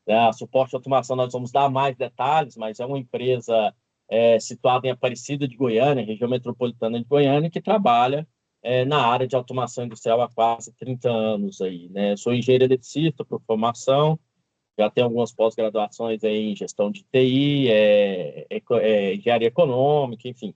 A Suporte Automação, nós vamos dar mais detalhes, mas é uma empresa situada em Aparecida de Goiânia, região metropolitana de Goiânia, que trabalha na área de automação industrial há quase 30 anos aí, né? Eu sou engenheiro eletricista por formação, já tenho algumas pós-graduações aí em gestão de TI, engenharia econômica, enfim.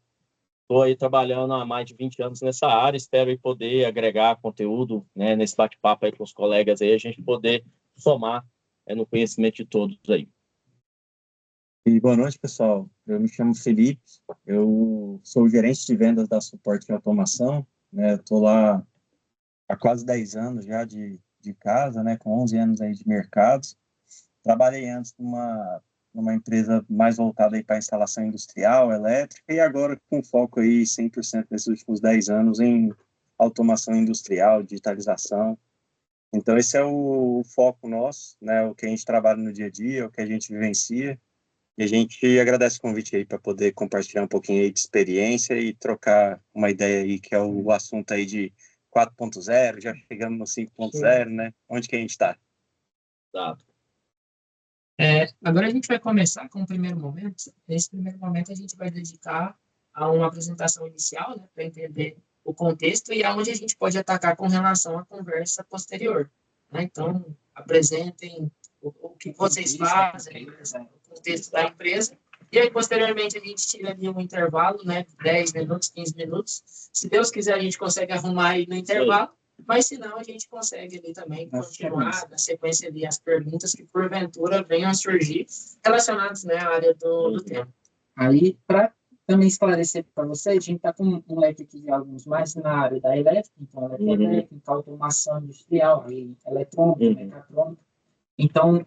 Estou aí trabalhando há mais de 20 anos nessa área, espero aí poder agregar conteúdo, né, nesse bate-papo aí com os colegas aí, a gente poder somar no conhecimento de todos aí. E boa noite, pessoal. Eu me chamo Felipe, eu sou o gerente de vendas da Suporte em Automação, né? Estou lá há quase 10 anos já de casa, né? Com 11 anos aí de mercado. Trabalhei antes numa empresa mais voltada aí para instalação industrial, elétrica, e agora com foco aí 100% nesses últimos 10 anos em automação industrial, digitalização. Então, esse é o foco nosso, né? O que a gente trabalha no dia a dia, o que a gente vivencia. E a gente agradece o convite aí para poder compartilhar um pouquinho aí de experiência e trocar uma ideia aí, que é o assunto aí de 4.0, já chegamos no 5.0, né? Onde que a gente está? Exato. Agora a gente vai começar com o primeiro momento. Nesse primeiro momento a gente vai dedicar a uma apresentação inicial, né, para entender o contexto e aonde a gente pode atacar com relação à conversa posterior, né? Então, apresentem o que vocês fazem, o contexto da empresa, e aí, posteriormente, a gente tira ali um intervalo, né, de 10 minutos, 15 minutos. Se Deus quiser, a gente consegue arrumar aí no intervalo, mas se não, a gente consegue ali também continuar na sequência ali as perguntas que, porventura, venham a surgir relacionadas, né, à área do tema. Aí, para também esclarecer para vocês, a gente está com um leque aqui de alunos mais na área da elétrica, então, eletrotécnica, automação industrial, eletrônica, mecatrônica. Então,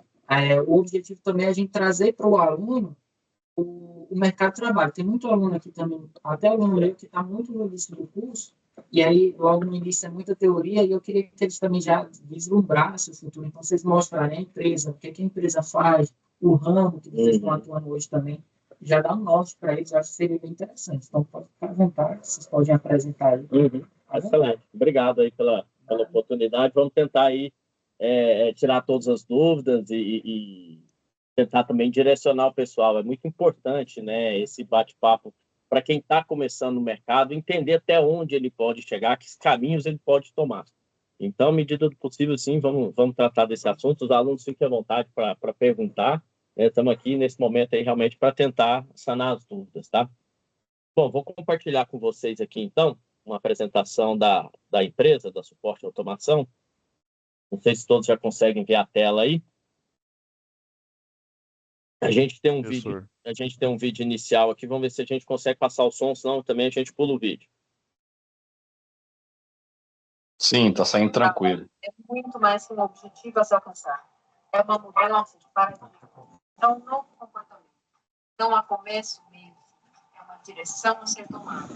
o objetivo também é a gente trazer para o aluno o mercado de trabalho. Tem muito aluno aqui também, até aluno meu que está muito no início do curso, e aí logo no início é muita teoria, e eu queria que eles também já vislumbrassem o futuro. Então, vocês mostrarem a empresa, o que a empresa faz, o ramo que vocês estão atuando hoje também, já dá um norte para eles, eu acho que seria bem interessante. Então, pode ficar à vontade, vocês podem apresentar aí. Excelente. Obrigado aí pela oportunidade. Vamos tentar aí tirar todas as dúvidas e tentar também direcionar o pessoal. É muito importante, né, esse bate-papo para quem está começando no mercado, entender até onde ele pode chegar, que caminhos ele pode tomar. Então, à medida do possível, sim, vamos tratar desse assunto. Os alunos fiquem à vontade para perguntar. Estamos aqui nesse momento aí realmente para tentar sanar as dúvidas, tá? Bom, vou compartilhar com vocês aqui, então, uma apresentação da empresa, da Suporte Automação. Não sei se todos já conseguem ver a tela aí. A gente tem um vídeo inicial aqui, vamos ver se a gente consegue passar o som, senão também a gente pula o vídeo. Sim, tá saindo tranquilo. É muito mais que um objetivo a se alcançar. É uma mudança de paradigma. É um novo comportamento. Não há começo mesmo. É uma direção a ser tomada.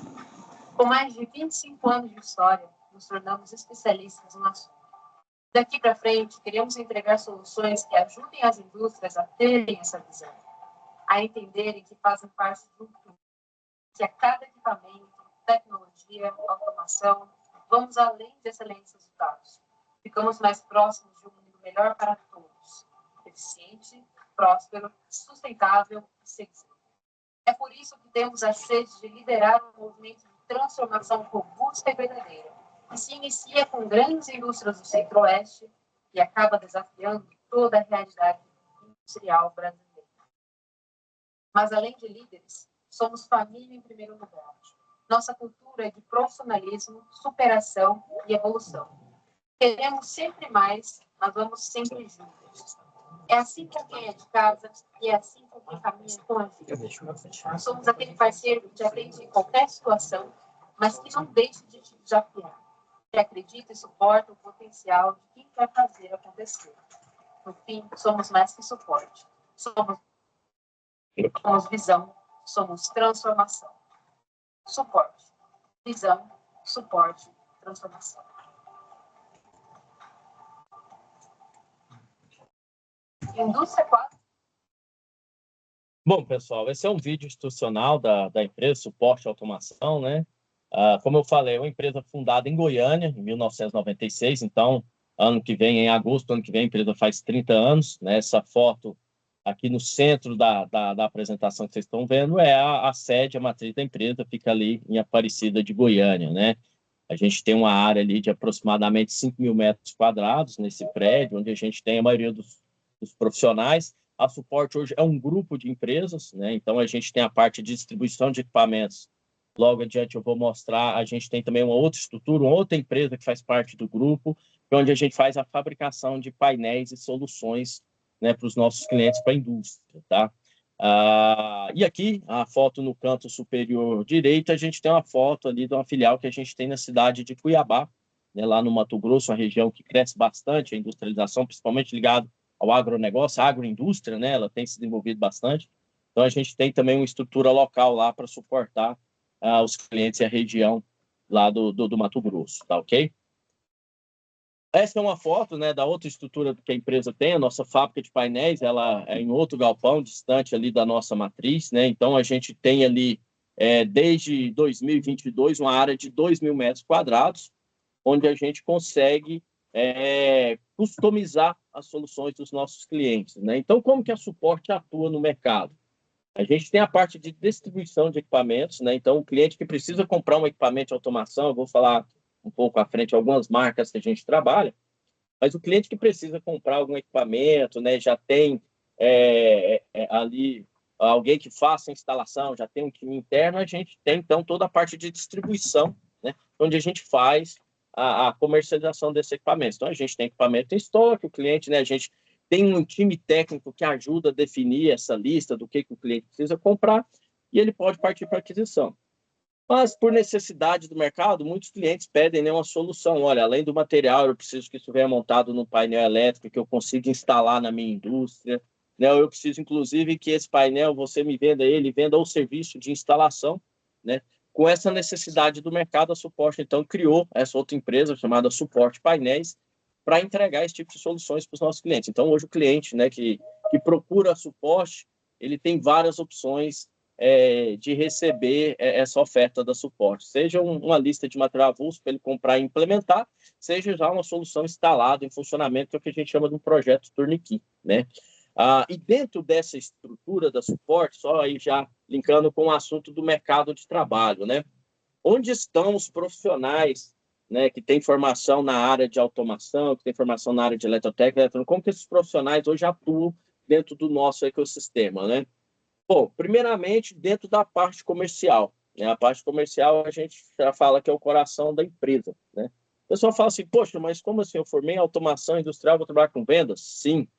Com mais de 25 anos de história, nos tornamos especialistas no assunto. Daqui para frente, queremos entregar soluções que ajudem as indústrias a terem essa visão, a entenderem que fazem parte de um todo, que a cada equipamento, tecnologia, automação, vamos além de excelentes resultados. Ficamos mais próximos de um mundo melhor para todos, eficiente, próspero, sustentável e seguro. É por isso que temos a sede de liderar um movimento de transformação robusta e verdadeira, que se inicia com grandes indústrias do Centro-Oeste e acaba desafiando toda a realidade industrial brasileira. Mas, além de líderes, somos família em primeiro lugar. Nossa cultura é de profissionalismo, superação e evolução. Queremos sempre mais, mas vamos sempre juntos. É assim com quem é de casa e é assim com quem caminha com a vida. Somos aquele parceiro que te atende em qualquer situação, mas que não deixa de te desafiar, que acredita e suporta o potencial de quem quer fazer acontecer. No fim, somos mais que suporte. Somos visão, somos transformação. Suporte, visão, suporte, transformação. Indústria 4. Bom, pessoal, esse é um vídeo institucional da empresa Suporte Automação, né? Como eu falei, é uma empresa fundada em Goiânia, em 1996, então ano que vem, em agosto, ano que vem, a empresa faz 30 anos, né? Essa foto aqui no centro da apresentação que vocês estão vendo é a sede, a matriz da empresa, fica ali em Aparecida de Goiânia, né? A gente tem uma área ali de aproximadamente 5 mil metros quadrados nesse prédio, onde a gente tem a maioria dos profissionais. A Suporte hoje é um grupo de empresas, né? Então a gente tem a parte de distribuição de equipamentos. Logo adiante eu vou mostrar, a gente tem também uma outra estrutura, uma outra empresa que faz parte do grupo, onde a gente faz a fabricação de painéis e soluções, né, para os nossos clientes, para a indústria, tá? E aqui, a foto no canto superior direito, a gente tem uma foto ali de uma filial que a gente tem na cidade de Cuiabá, né, lá no Mato Grosso, uma região que cresce bastante, a industrialização, principalmente ligado ao agronegócio, a agroindústria, né, ela tem se desenvolvido bastante. Então, a gente tem também uma estrutura local lá para suportar os clientes e a região lá do Mato Grosso, tá ok? Essa é uma foto, né, da outra estrutura que a empresa tem, a nossa fábrica de painéis, ela é em outro galpão, distante ali da nossa matriz, né? Então, a gente tem ali, desde 2022, uma área de 2 mil metros quadrados, onde a gente consegue customizar as soluções dos nossos clientes, né? Então, como que a Suporte atua no mercado? A gente tem a parte de distribuição de equipamentos, né? Então, o cliente que precisa comprar um equipamento de automação, eu vou falar um pouco à frente algumas marcas que a gente trabalha, mas o cliente que precisa comprar algum equipamento, né, já tem ali alguém que faça a instalação, já tem um time interno, a gente tem, então, toda a parte de distribuição, né, onde a gente faz a comercialização desses equipamentos. Então, a gente tem equipamento em estoque, o cliente, né, a gente tem um time técnico que ajuda a definir essa lista do que o cliente precisa comprar e ele pode partir para a aquisição. Mas, por necessidade do mercado, muitos clientes pedem, né, uma solução. Olha, além do material, eu preciso que isso venha montado no painel elétrico, que eu consiga instalar na minha indústria. Né? Eu preciso, inclusive, que esse painel, você me venda ele, venda o serviço de instalação. Né? Com essa necessidade do mercado, a Suporte, então, criou essa outra empresa chamada Suporte Painéis para entregar esse tipo de soluções para os nossos clientes. Então, hoje, o cliente, né, que procura a Suporte, ele tem várias opções de receber essa oferta da Suporte, seja uma lista de material avulso para ele comprar e implementar, seja já uma solução instalada em funcionamento, que é o que a gente chama de um projeto turnkey, né? E dentro dessa estrutura da Suporte, só aí já linkando com o assunto do mercado de trabalho, né? Onde estão os profissionais, né, que têm formação na área de automação, que têm formação na área de eletrotécnica, como que esses profissionais hoje atuam dentro do nosso ecossistema, né? Bom, primeiramente, dentro da parte comercial. Né? A parte comercial, a gente já fala que é o coração da empresa. Né? O pessoal fala assim, poxa, mas como assim? Eu formei em automação industrial, vou trabalhar com vendas? Sim.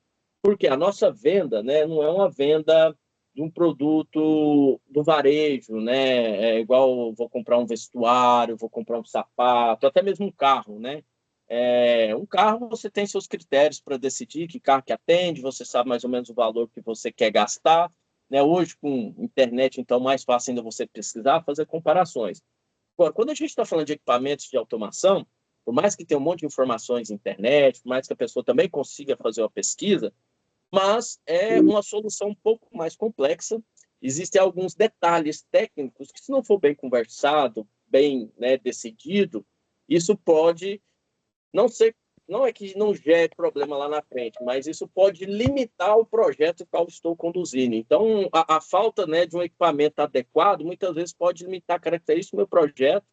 Porque a nossa venda, né, não é uma venda de um produto do varejo, né? É igual eu vou comprar um vestuário, vou comprar um sapato, até mesmo um carro, né? Um carro, você tem seus critérios para decidir que carro que atende, você sabe mais ou menos o valor que você quer gastar. Né? Hoje, com internet, então, mais fácil ainda você pesquisar, fazer comparações. Agora, quando a gente está falando de equipamentos de automação, por mais que tenha um monte de informações na internet, por mais que a pessoa também consiga fazer uma pesquisa, mas é uma solução um pouco mais complexa. Existem alguns detalhes técnicos que, se não for bem conversado, bem, né, decidido, isso pode não ser, não é que não gere problema lá na frente, mas isso pode limitar o projeto que eu estou conduzindo. Então, a falta, né, de um equipamento adequado, muitas vezes pode limitar a característica do meu projeto,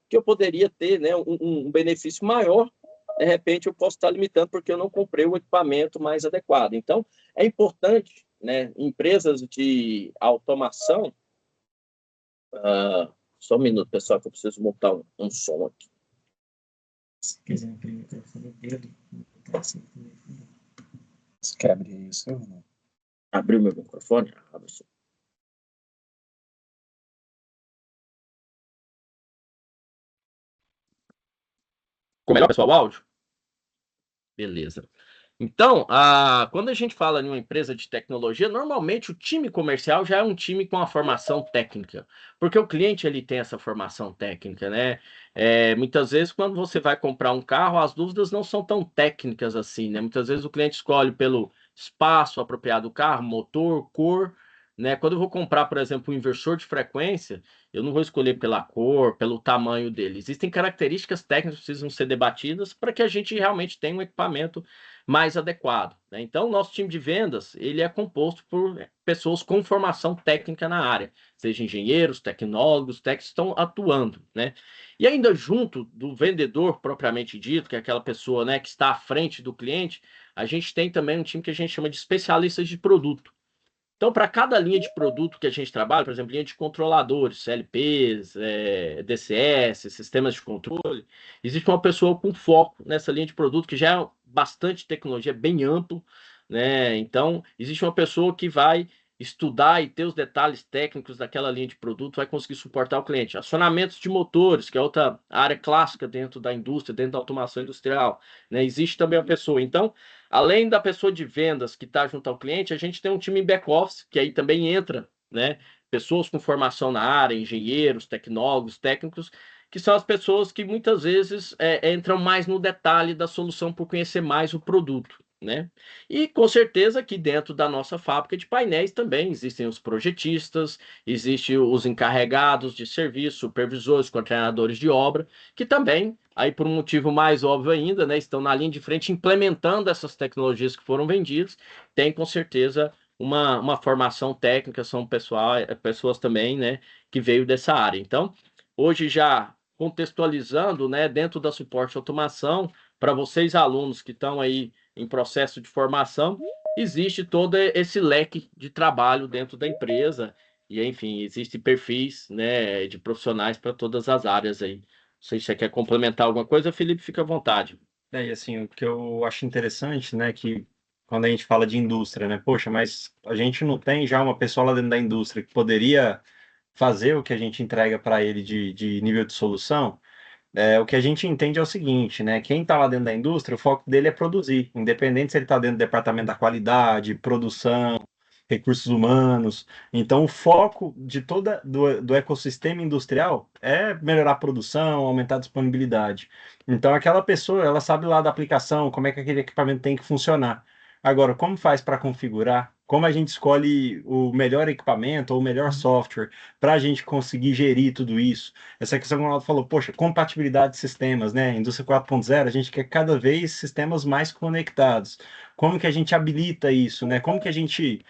que eu poderia ter, né, um benefício maior. De repente, eu posso estar limitando porque eu não comprei o equipamento mais adequado. Então, é importante, né, empresas de automação... só um minuto, pessoal, que eu preciso montar um som aqui. Se quiser abrir o microfone dele, Você quer abrir isso ou não? Abriu meu microfone? Abre o seu. Ficou melhor, pessoal, o áudio? Beleza. Então, quando a gente fala em uma empresa de tecnologia, normalmente o time comercial já é um time com a formação técnica, porque o cliente ele tem essa formação técnica, né? Muitas vezes, quando você vai comprar um carro, as dúvidas não são tão técnicas assim, né? Muitas vezes o cliente escolhe pelo espaço apropriado do carro, motor, cor, né? Quando eu vou comprar, por exemplo, um inversor de frequência, eu não vou escolher pela cor, pelo tamanho dele. Existem características técnicas que precisam ser debatidas para que a gente realmente tenha um equipamento mais adequado, né? Então, o nosso time de vendas, ele é composto por pessoas com formação técnica na área, seja engenheiros, tecnólogos, técnicos que estão atuando, né? E ainda junto do vendedor propriamente dito, que é aquela pessoa, né, que está à frente do cliente, a gente tem também um time que a gente chama de especialistas de produto. Então, para cada linha de produto que a gente trabalha, por exemplo, linha de controladores, CLPs, DCS, sistemas de controle, existe uma pessoa com foco nessa linha de produto que já é bastante tecnologia, bem amplo, né? Então, existe uma pessoa que vai estudar e ter os detalhes técnicos daquela linha de produto, vai conseguir suportar o cliente. Acionamentos de motores, que é outra área clássica dentro da indústria, dentro da automação industrial, né? Existe também a pessoa. Então, além da pessoa de vendas que está junto ao cliente, a gente tem um time em back-office, que aí também entra, né? Pessoas com formação na área, engenheiros, tecnólogos, técnicos, que são as pessoas que muitas vezes entram mais no detalhe da solução por conhecer mais o produto, né? E com certeza que dentro da nossa fábrica de painéis também existem os projetistas, existem os encarregados de serviço, supervisores, coordenadores de obra, que também, aí por um motivo mais óbvio ainda, né, estão na linha de frente implementando essas tecnologias que foram vendidas, tem com certeza uma formação técnica, são pessoas também, né, que veio dessa área. Então, hoje já contextualizando, né, dentro da suporte automação, para vocês alunos que estão aí em processo de formação, existe todo esse leque de trabalho dentro da empresa, e enfim, existem perfis, né, de profissionais para todas as áreas aí. Não sei se você quer complementar alguma coisa, Felipe, fica à vontade. E assim, o que eu acho interessante, né, que quando a gente fala de indústria, né, poxa, mas a gente não tem já uma pessoa lá dentro da indústria que poderia fazer o que a gente entrega para ele de nível de solução? O que a gente entende é o seguinte, né? Quem está lá dentro da indústria, o foco dele é produzir, independente se ele está dentro do departamento da qualidade, produção, recursos humanos. Então, o foco de toda do ecossistema industrial é melhorar a produção, aumentar a disponibilidade. Então, aquela pessoa, ela sabe lá da aplicação, como é que aquele equipamento tem que funcionar. Agora, como faz para configurar? Como a gente escolhe o melhor equipamento ou o melhor software para a gente conseguir gerir tudo isso? Essa questão que o Ronaldo falou, poxa, compatibilidade de sistemas, né? Indústria 4.0, a gente quer cada vez sistemas mais conectados. Como que a gente habilita isso, né? Como que a gente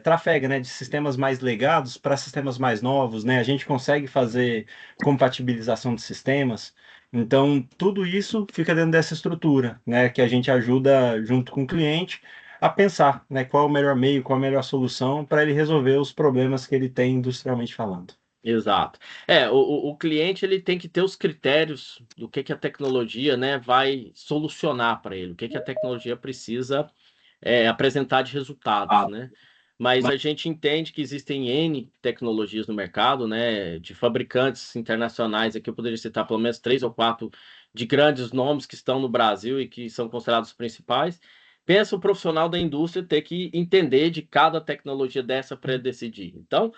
trafega, né, de sistemas mais legados para sistemas mais novos, né? A gente consegue fazer compatibilização de sistemas. Então, tudo isso fica dentro dessa estrutura, né? Que a gente ajuda junto com o cliente a pensar, né? Qual é o melhor meio, qual é a melhor solução para ele resolver os problemas que ele tem industrialmente falando. Exato. O cliente ele tem que ter os critérios do que a tecnologia, né, vai solucionar para ele, o que a tecnologia precisa apresentar de resultados, né? Mas a gente entende que existem N tecnologias no mercado, né, de fabricantes internacionais, aqui eu poderia citar pelo menos 3 ou 4 de grandes nomes que estão no Brasil e que são considerados os principais. Pensa o profissional da indústria ter que entender de cada tecnologia dessa para decidir. Então,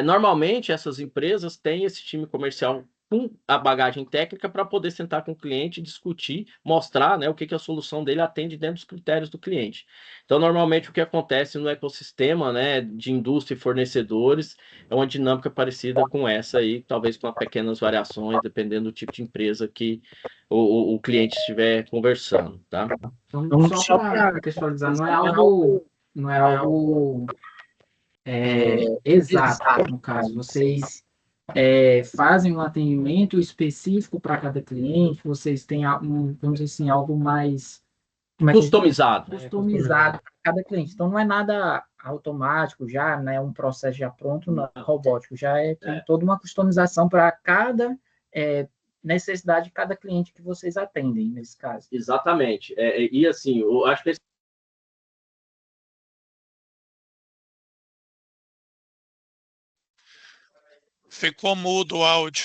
normalmente essas empresas têm esse time comercial com a bagagem técnica para poder sentar com o cliente, discutir, mostrar, né, o que a solução dele atende dentro dos critérios do cliente. Então, normalmente o que acontece no ecossistema, né, de indústria e fornecedores é uma dinâmica parecida com essa aí, talvez com pequenas variações, dependendo do tipo de empresa que o cliente estiver conversando, tá? Então, só para contextualizar, não é algo exato, no caso. Vocês fazem um atendimento específico para cada cliente, vocês têm, vamos dizer assim, algo mais Customizado. Customizado para cada cliente. Então, não é nada automático já, né? Um processo já pronto, não é robótico. Já tem toda uma customização para cada necessidade de cada cliente que vocês atendem, nesse caso. Exatamente. E assim, eu acho que Ficou mudo o áudio.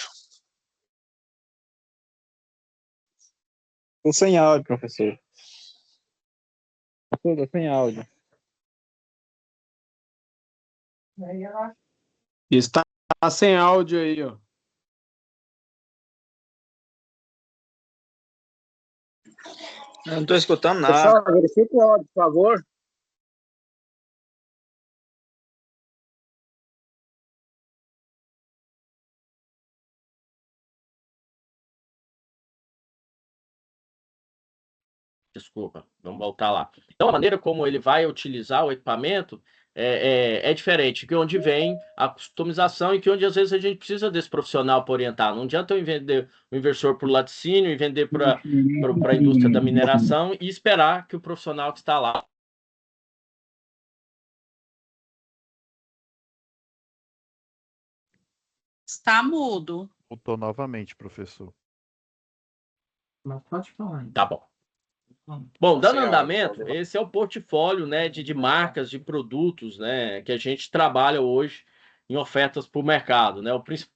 Estou sem áudio, professor. Estou sem áudio. Está sem áudio aí, ó. Eu não estou escutando nada. Pessoal, verifique o áudio, por favor. Desculpa, vamos voltar lá. Então, a maneira como ele vai utilizar o equipamento é diferente, que onde vem a customização e que onde às vezes a gente precisa desse profissional para orientar. Não adianta eu vender o inversor para o laticínio e vender para a indústria da mineração e esperar que o profissional que está lá. Está mudo. Mutou novamente, professor. Mas pode falar. Tá bom. Bom, dando andamento, esse é o portfólio, né, de marcas, de produtos, né, que a gente trabalha hoje em ofertas para o mercado, né? O principal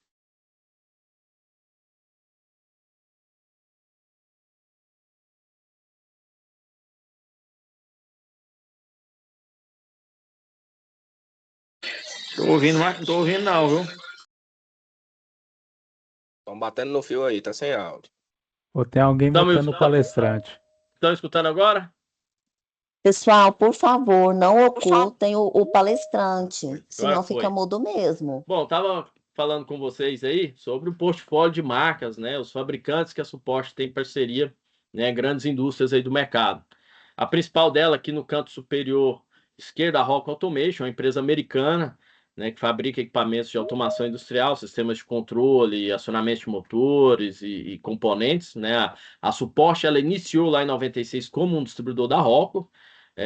Tô ouvindo, mas não tô ouvindo não, viu? Estão batendo no fio aí, tá sem áudio. Ou tem alguém mutando o palestrante? Estão escutando agora? Pessoal, por favor, não ocultem o palestrante, senão foi. fica mudo mesmo. Bom, estava falando com vocês aí sobre o portfólio de marcas, né? Os fabricantes que a Suporte tem parceria, né? Grandes indústrias aí do mercado. A principal dela aqui no canto superior esquerdo, a Rock Automation, uma empresa americana, né? Que fabrica equipamentos de automação industrial, sistemas de controle, acionamento de motores e componentes, né? A Suporte, ela iniciou lá em 96 como um distribuidor da Rockwell.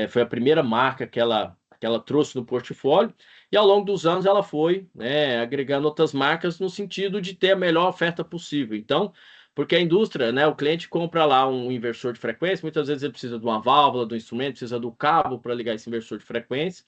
Foi a primeira marca que ela trouxe no portfólio, e ao longo dos anos ela foi, né, agregando outras marcas no sentido de ter a melhor oferta possível. Então, porque a indústria, né, o cliente compra lá um inversor de frequência, muitas vezes ele precisa de uma válvula, do instrumento, precisa do cabo para ligar esse inversor de frequência,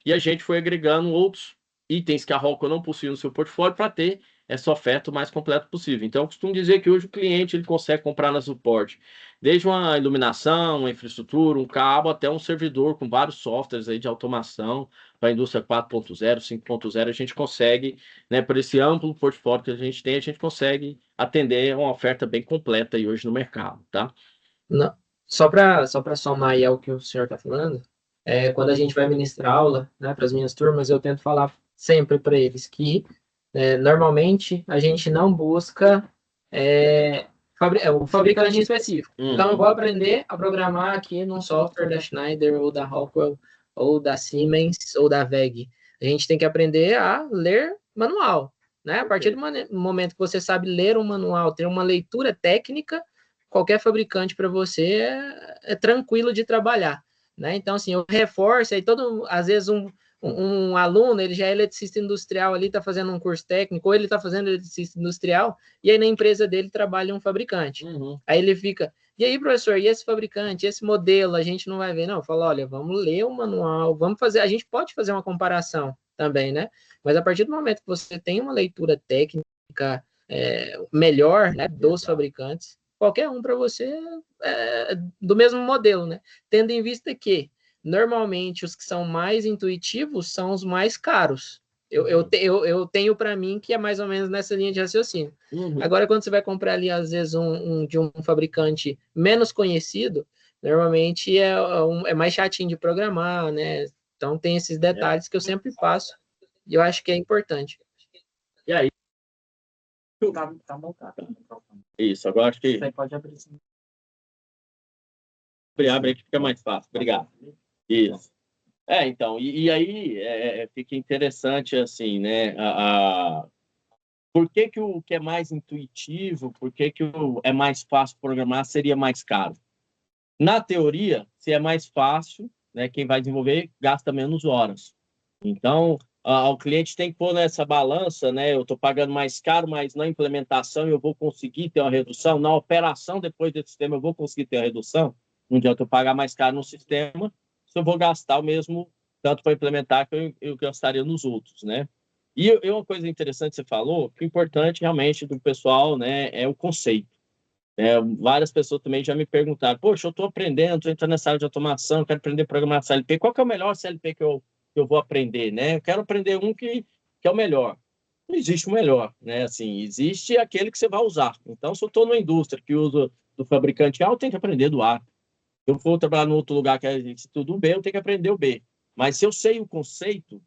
e a gente foi agregando outros itens que a Rockwell não possui no seu portfólio para ter essa oferta o mais completa possível. Então, eu costumo dizer que hoje o cliente ele consegue comprar na Suporte desde uma iluminação, uma infraestrutura, um cabo, até um servidor com vários softwares aí de automação para a indústria 4.0, 5.0, a gente consegue, né, por esse amplo portfólio que a gente tem, a gente consegue atender uma oferta bem completa aí hoje no mercado, tá? Não, só para somar aí ao que o senhor está falando, quando a gente vai ministrar aula, né, para as minhas turmas, eu tento falar sempre para eles que normalmente a gente não busca o fabricante específico. Então, eu vou aprender a programar aqui num software da Schneider, ou da Rockwell, ou da Siemens, ou da WEG. A gente tem que aprender a ler manual, né? A partir do momento que você sabe ler um manual, ter uma leitura técnica, qualquer fabricante para você é tranquilo de trabalhar, né? Então, assim, eu reforço, aí às vezes um aluno, ele já é eletricista industrial ali, está fazendo um curso técnico, ou ele está fazendo eletricista industrial, e aí na empresa dele trabalha um fabricante. Aí ele fica, e aí, professor, e esse fabricante, esse modelo, a gente não vai ver, não. Eu falo, olha, vamos ler o manual, vamos fazer, a gente pode fazer uma comparação também, né? Mas a partir do momento que você tem uma leitura técnica melhor, né, dos fabricantes, qualquer um para você do mesmo modelo, né? Tendo em vista que normalmente os que são mais intuitivos são os mais caros. Eu tenho para mim que é mais ou menos nessa linha de raciocínio. Agora, quando você vai comprar ali, às vezes, de um fabricante menos conhecido, normalmente é mais chatinho de programar, né? Então, tem esses detalhes que eu sempre passo e eu acho que é importante. E aí? Tá montado. Isso, agora acho que... Você pode abrir sim. Abre que fica mais fácil. Obrigado. Isso. Então, e aí fica interessante assim, né? Por que o que é mais intuitivo, por que é mais fácil programar seria mais caro? Na teoria, se é mais fácil, né, quem vai desenvolver gasta menos horas. Então, o cliente tem que pôr nessa balança, né? Eu estou pagando mais caro, mas na implementação eu vou conseguir ter uma redução. Na operação, depois desse sistema, eu vou conseguir ter uma redução. Não adianta eu pagar mais caro no sistema, se eu vou gastar o mesmo tanto para implementar que eu gastaria nos outros, né? E uma coisa interessante que você falou, que o importante realmente do pessoal, né, é o conceito. Várias pessoas também já me perguntaram, poxa, eu estou aprendendo, estou entrando nessa área de automação, quero aprender a programar CLP, qual que é o melhor CLP que eu vou aprender, né? Eu quero aprender um que é o melhor. Não existe o melhor, né? Assim, existe aquele que você vai usar. Então, se eu estou numa indústria que usa do fabricante A, eu tenho que aprender do A. Se eu for trabalhar em outro lugar que é tudo B, eu tenho que aprender o B. Mas se eu sei o conceito,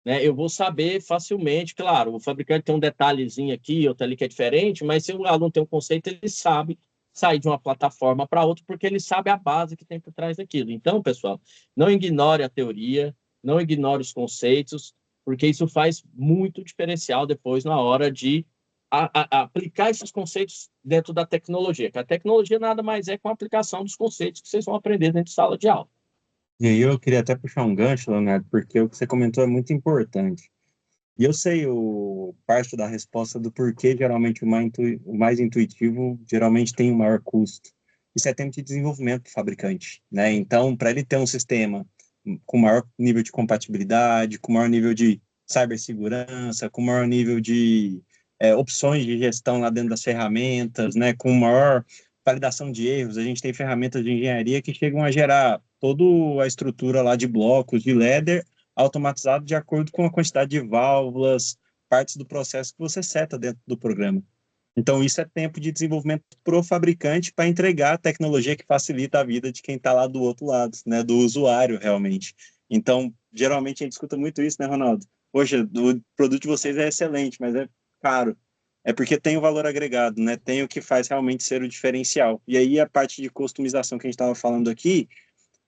né, eu vou saber facilmente. Claro, o fabricante tem um detalhezinho aqui, outro ali que é diferente, mas se o aluno tem um conceito, ele sabe sair de uma plataforma para outra, porque ele sabe a base que tem por trás daquilo. Então, pessoal, não ignore a teoria, não ignore os conceitos, porque isso faz muito diferencial depois na hora de aplicar esses conceitos dentro da tecnologia, que a tecnologia nada mais é com a aplicação dos conceitos que vocês vão aprender dentro de sala de aula. E aí eu queria até puxar um gancho, Leonardo, porque o que você comentou é muito importante. E eu sei parte da resposta do porquê geralmente o mais intuitivo geralmente tem o maior custo. Isso é tempo de desenvolvimento do fabricante, né? Então, para ele ter um sistema com maior nível de compatibilidade, com maior nível de cibersegurança, com maior nível de opções de gestão lá dentro das ferramentas, né? Com maior validação de erros, a gente tem ferramentas de engenharia que chegam a gerar toda a estrutura lá de blocos, de ladder, automatizado de acordo com a quantidade de válvulas, partes do processo que você seta dentro do programa. Então, isso é tempo de desenvolvimento para o fabricante para entregar a tecnologia que facilita a vida de quem está lá do outro lado, né, do usuário, realmente. Então, geralmente a gente escuta muito isso, né, Ronaldo? Poxa, o produto de vocês é excelente, mas é caro. É porque tem o valor agregado, né? Tem o que faz realmente ser o diferencial. E aí, a parte de customização que a gente estava falando aqui,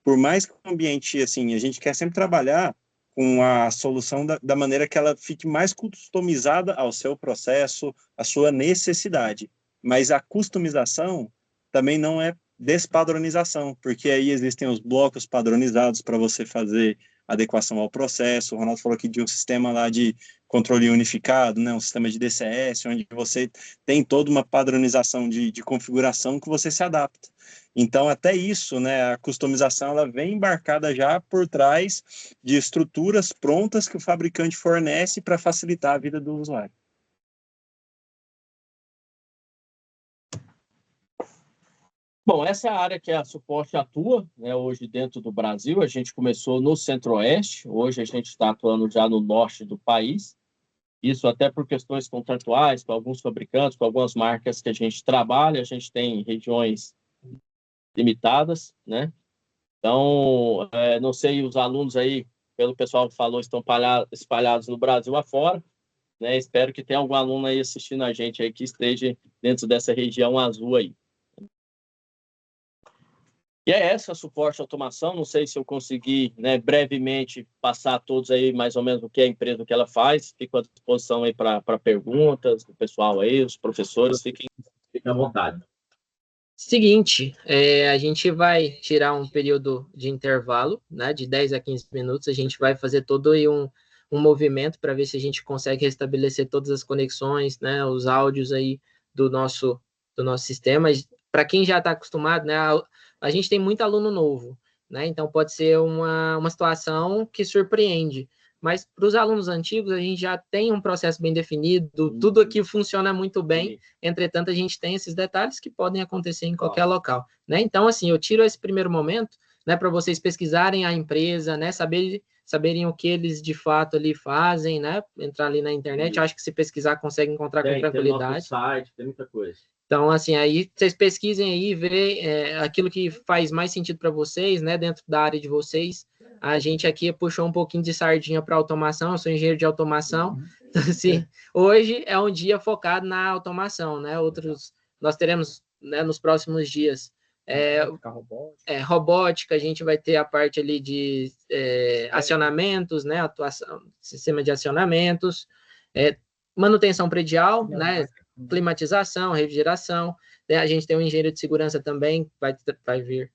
por mais que o ambiente, assim, a gente quer sempre trabalhar com a solução da maneira que ela fique mais customizada ao seu processo, à sua necessidade. Mas a customização também não é despadronização, porque aí existem os blocos padronizados para você fazer adequação ao processo. O Ronaldo falou aqui de um sistema lá de controle unificado, né, um sistema de DCS, onde você tem toda uma padronização de configuração que você se adapta. Então, até isso, né, a customização, ela vem embarcada já por trás de estruturas prontas que o fabricante fornece para facilitar a vida do usuário. Bom, essa é a área que a Suporte atua, né, hoje dentro do Brasil. A gente começou no Centro-Oeste, hoje a gente está atuando já no Norte do país. Isso até por questões contratuais, com alguns fabricantes, com algumas marcas que a gente trabalha. A gente tem regiões limitadas, né? Então, não sei, os alunos aí, pelo pessoal que falou, estão espalhados no Brasil afora, né? Espero que tenha algum aluno aí assistindo a gente aí que esteja dentro dessa região azul aí. E é essa a Suporte Automação. Não sei se eu consegui, né, brevemente passar a todos aí mais ou menos o que é a empresa, o que ela faz. Fico à disposição aí para perguntas do pessoal aí, os professores, fiquem à vontade. Seguinte, a gente vai tirar um período de intervalo, né, de 10 a 15 minutos, a gente vai fazer todo aí um movimento para ver se a gente consegue restabelecer todas as conexões, né, os áudios aí do nosso sistema. Para quem já está acostumado, né, a gente tem muito aluno novo, né, então pode ser uma situação que surpreende. Mas para os alunos antigos, a gente já tem um processo bem definido, tudo aqui funciona muito bem, entretanto, a gente tem esses detalhes que podem acontecer em qualquer local, né? Então, assim, eu tiro esse primeiro momento, né, para vocês pesquisarem a empresa, né, saberem o que eles de fato ali fazem, né, entrar ali na internet, acho que se pesquisar consegue encontrar com tranquilidade. Tem nosso site, tem muita coisa. Então, assim, aí vocês pesquisem aí, vê aquilo que faz mais sentido para vocês, né, dentro da área de vocês. A gente aqui puxou um pouquinho de sardinha para automação, eu sou engenheiro de automação. Então, assim, hoje é um dia focado na automação, né? Nós teremos, né, nos próximos dias robótica, a gente vai ter a parte ali de acionamentos, né, atuação, sistema de acionamentos, manutenção predial, né, climatização, refrigeração, né, a gente tem um engenheiro de segurança também, vai vir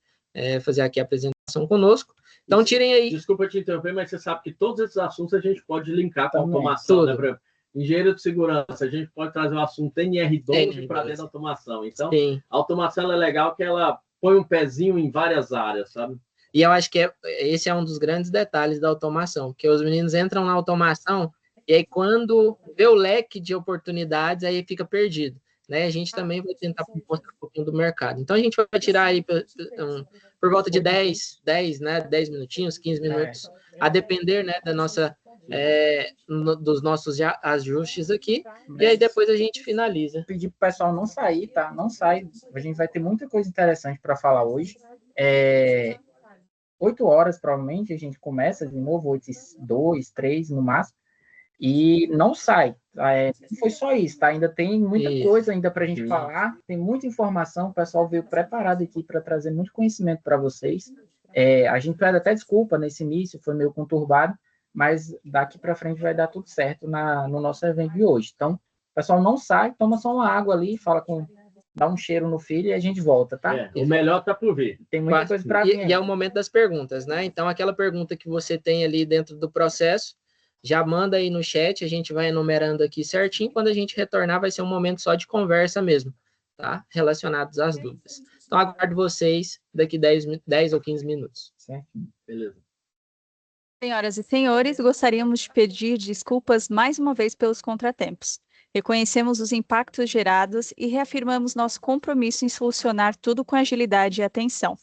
fazer aqui a apresentação conosco. Então, tirem aí... Desculpa te interromper, mas você sabe que todos esses assuntos a gente pode linkar com a automação, né? Por exemplo, engenheiro de segurança, a gente pode trazer o assunto NR12 para dentro da automação. Então, sim, a automação é legal que ela põe um pezinho em várias áreas, sabe? E eu acho que esse é um dos grandes detalhes da automação, porque os meninos entram na automação e aí quando vê o leque de oportunidades, aí fica perdido, né? A gente também vai tentar mostrar um pouquinho do mercado. Então, a gente vai tirar aí por volta de 10 minutinhos, 15 minutos, a depender, né, da nossa, dos nossos ajustes aqui, e aí depois a gente finaliza. Pedir para o pessoal não sair, tá? Não sai, a gente vai ter muita coisa interessante para falar hoje. 8 horas, provavelmente, a gente começa de novo, 8h02, 3 no máximo, e não sai. Foi só isso, tá? Ainda tem muita Isso. coisa ainda para a gente falar, tem muita informação, o pessoal veio preparado aqui para trazer muito conhecimento para vocês. A gente pede até desculpa nesse início, foi meio conturbado, mas daqui para frente vai dar tudo certo no nosso evento de hoje. Então, o pessoal não sai, toma só uma água ali, dá um cheiro no filho e a gente volta, tá? O melhor tá por vir. Tem muita coisa para vir. E é o momento das perguntas, né? Então, aquela pergunta que você tem ali dentro do processo, já manda aí no chat, a gente vai enumerando aqui certinho. Quando a gente retornar, vai ser um momento só de conversa mesmo, tá? Relacionados às dúvidas. Então, aguardo vocês daqui 10 ou 15 minutos. Certo? Beleza. Senhoras e senhores, gostaríamos de pedir desculpas mais uma vez pelos contratempos. Reconhecemos os impactos gerados e reafirmamos nosso compromisso em solucionar tudo com agilidade e atenção.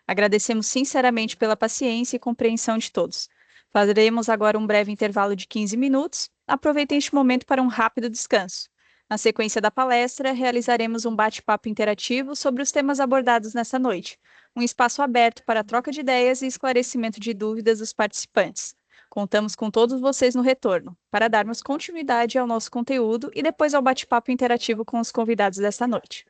Agradecemos sinceramente pela paciência e compreensão de todos. Faremos agora um breve intervalo de 15 minutos. Aproveitem este momento para um rápido descanso. Na sequência da palestra, realizaremos um bate-papo interativo sobre os temas abordados nessa noite, um espaço aberto para troca de ideias e esclarecimento de dúvidas dos participantes. Contamos com todos vocês no retorno, para darmos continuidade ao nosso conteúdo e depois ao bate-papo interativo com os convidados desta noite.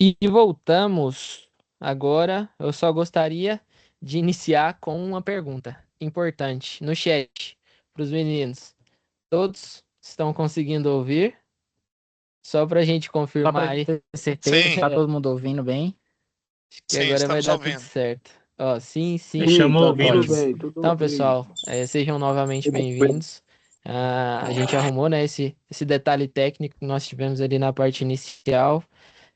E voltamos. Agora, eu só gostaria de iniciar com uma pergunta importante no chat para os meninos. Todos estão conseguindo ouvir? Só para a gente Só confirmar para aí. ter certeza que tá todo mundo ouvindo bem. Acho que Sim, agora vai estamos dar tudo ouvindo. certo. Ó, sim, sim. Estamos Tá ouvindo. tudo bem, tudo Então, ok. pessoal, sejam novamente bem-vindos. A gente arrumou, né, esse detalhe técnico que nós tivemos ali na parte inicial.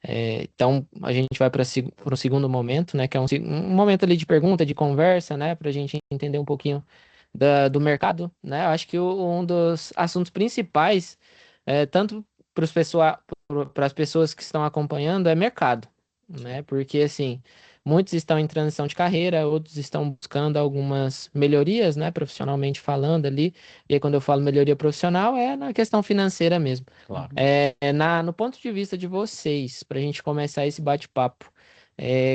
Então, a gente vai para o segundo momento, né, que é um momento ali de pergunta, de conversa, né, para a gente entender um pouquinho do mercado, né. Eu acho que um dos assuntos principais, tanto para as pessoas que estão acompanhando, é mercado, né, porque, assim, muitos estão em transição de carreira, outros estão buscando algumas melhorias, né, profissionalmente falando ali. E aí, quando eu falo melhoria profissional, é na questão financeira mesmo. Claro. No ponto de vista de vocês, para a gente começar esse bate-papo,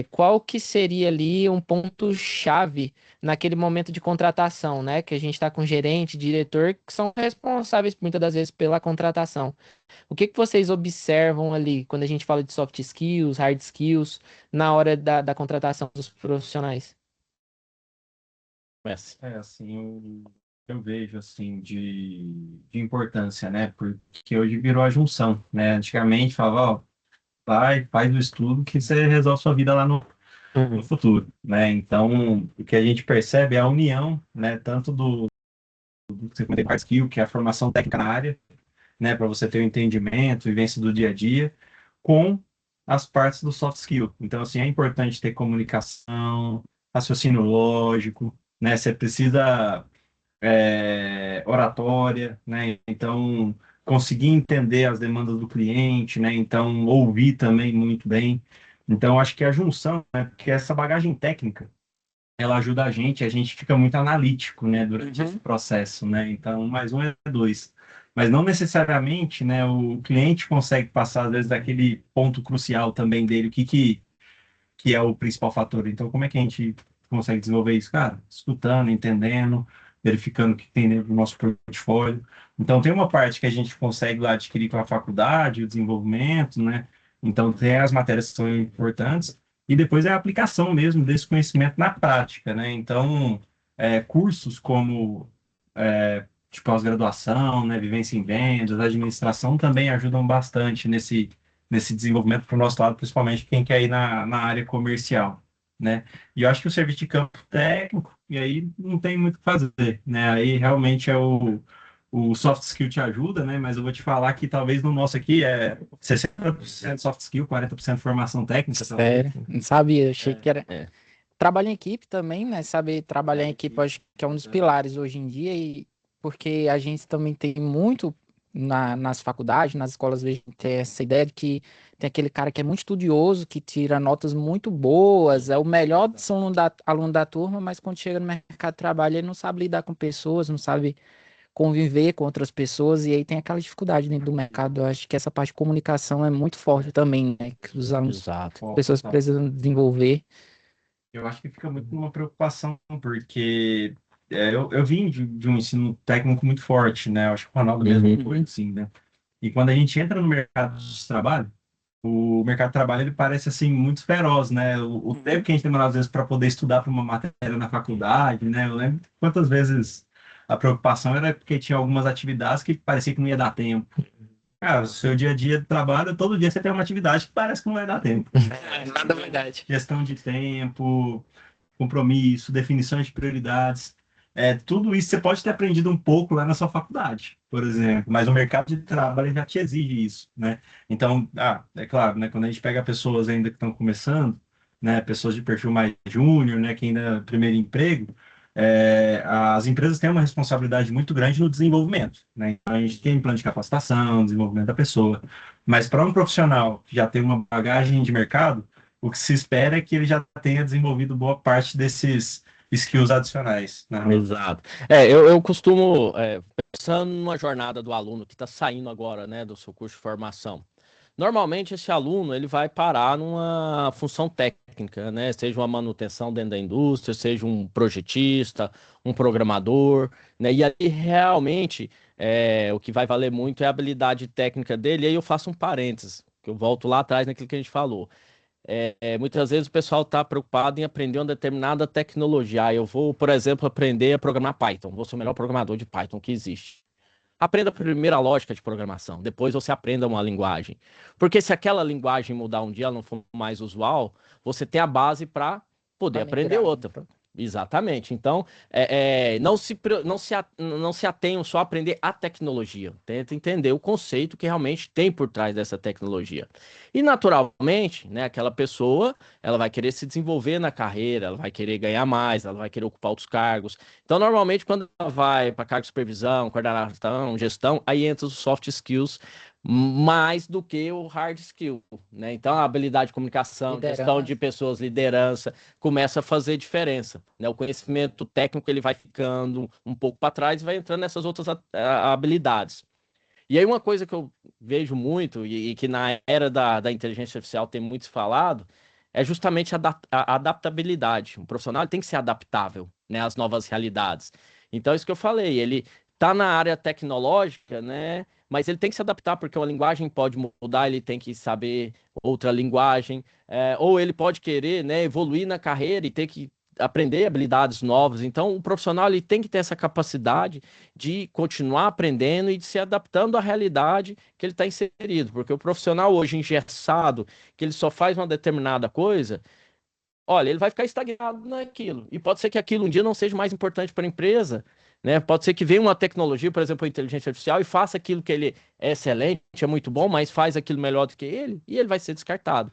qual que seria ali um ponto-chave naquele momento de contratação, né? Que a gente está com gerente, diretor, que são responsáveis muitas das vezes pela contratação. O que que vocês observam ali quando a gente fala de soft skills, hard skills, na hora da contratação dos profissionais? Assim, eu vejo, assim, de importância, né? Porque hoje virou a junção, né? Antigamente falava, ó, faz o estudo que você resolve sua vida lá no futuro, né? Então, o que a gente percebe é a união, né? Tanto do que você comentou, hard skill, que é a formação técnica na área, né? Para você ter o entendimento, vivência do dia a dia, com as partes do soft skill. Então, assim, é importante ter comunicação, raciocínio lógico, né? Você precisa oratória, né? Então, conseguir entender as demandas do cliente, né? Então, ouvir também muito bem. Então, acho que a junção, né? Porque essa bagagem técnica, ela ajuda a gente fica muito analítico, né? Durante esse processo, né? Então, mais um é dois. Mas não necessariamente, né? O cliente consegue passar, às vezes, daquele ponto crucial também dele, que é o principal fator. Então, como é que a gente consegue desenvolver isso? Cara, escutando, entendendo, verificando o que tem dentro do nosso portfólio. Então, tem uma parte que a gente consegue lá adquirir com a faculdade, o desenvolvimento, né? Então, tem as matérias que são importantes, e depois é a aplicação mesmo desse conhecimento na prática, né? Então, cursos como de pós-graduação, né? Vivência em vendas, administração também ajudam bastante nesse desenvolvimento para o nosso lado, principalmente quem quer ir na área comercial, né? E eu acho que o serviço de campo técnico, e aí não tem muito o que fazer, né? Aí realmente o soft skill te ajuda, né? Mas eu vou te falar que talvez no nosso aqui é 60% soft skill, 40% formação técnica. Sério, não sabia, achei que era... Trabalho em equipe também, né? Saber trabalhar em equipe, eu acho que é um dos pilares hoje em dia, e porque a gente também tem muito nas faculdades, nas escolas, vejo tem essa ideia de que tem aquele cara que é muito estudioso, que tira notas muito boas, é o melhor aluno da turma, mas quando chega no mercado de trabalho, ele não sabe lidar com pessoas, não sabe conviver com outras pessoas, e aí tem aquela dificuldade dentro do mercado. Eu acho que essa parte de comunicação é muito forte também, né? Que os alunos, as pessoas precisam desenvolver. Eu acho que fica muito uma preocupação, porque eu vim de um ensino técnico muito forte, né? Eu acho que o Ronaldo mesmo foi assim, né? E quando a gente entra no mercado de trabalho, o mercado de trabalho ele parece assim muito feroz, né? O tempo que a gente demora às vezes para poder estudar para uma matéria na faculdade, né? Eu lembro quantas vezes a preocupação era porque tinha algumas atividades que parecia que não ia dar tempo. Cara, o seu dia a dia de trabalho, todo dia você tem uma atividade que parece que não vai dar tempo. Nada verdade. Gestão de tempo, compromisso, definições de prioridades. Tudo isso você pode ter aprendido um pouco lá na sua faculdade, por exemplo, mas o mercado de trabalho já te exige isso, né? Então, é claro, né, quando a gente pega pessoas ainda que estão começando, né, pessoas de perfil mais júnior, né, que ainda é primeiro emprego, as empresas têm uma responsabilidade muito grande no desenvolvimento, né? Então, a gente tem plano de capacitação, desenvolvimento da pessoa, mas para um profissional que já tem uma bagagem de mercado, o que se espera é que ele já tenha desenvolvido boa parte desses skills adicionais, né? Exato. Eu costumo, pensando numa jornada do aluno que está saindo agora, né, do seu curso de formação. Normalmente esse aluno ele vai parar numa função técnica, né? Seja uma manutenção dentro da indústria, seja um projetista, um programador, né? E aí realmente o que vai valer muito é a habilidade técnica dele. E aí eu faço um parênteses, que eu volto lá atrás naquilo que a gente falou. Muitas vezes o pessoal está preocupado em aprender uma determinada tecnologia. Eu vou, por exemplo, aprender a programar Python. Vou ser o melhor programador de Python que existe. Aprenda primeiro a lógica de programação, depois você aprenda uma linguagem. Porque se aquela linguagem mudar um dia, ela não for mais usual, você tem a base para poder aprender outra. Exatamente. Então, não se atenham só a aprender a tecnologia. Tenta entender o conceito que realmente tem por trás dessa tecnologia. E, naturalmente, né, aquela pessoa, ela vai querer se desenvolver na carreira, ela vai querer ganhar mais, ela vai querer ocupar outros cargos. Então, normalmente, quando ela vai para cargo de supervisão, coordenação, gestão, aí entra os soft skills mais do que o hard skill, né? Então, a habilidade de comunicação, gestão de pessoas, liderança, começa a fazer diferença, né? O conhecimento técnico ele vai ficando um pouco para trás e vai entrando nessas outras habilidades. E aí uma coisa que eu vejo muito e que na era da inteligência artificial tem muito falado é justamente a adaptabilidade. Um profissional tem que ser adaptável, né, às novas realidades. Então, isso que eu falei, ele está na área tecnológica, né? Mas ele tem que se adaptar, porque uma linguagem pode mudar, ele tem que saber outra linguagem, ou ele pode querer, né, evoluir na carreira e ter que aprender habilidades novas. Então, o profissional ele tem que ter essa capacidade de continuar aprendendo e de se adaptando à realidade que ele está inserido, porque o profissional hoje engessado, que ele só faz uma determinada coisa, olha, ele vai ficar estagnado naquilo. E pode ser que aquilo um dia não seja mais importante para a empresa, né? Pode ser que venha uma tecnologia, por exemplo, a inteligência artificial, e faça aquilo que ele é excelente, é muito bom, mas faz aquilo melhor do que ele, e ele vai ser descartado.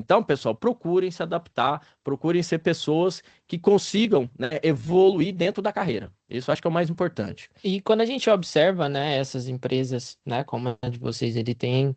Então, pessoal, procurem se adaptar, procurem ser pessoas que consigam, né, evoluir dentro da carreira. Isso eu acho que é o mais importante. E quando a gente observa, né, essas empresas, né, como a de vocês, ele tem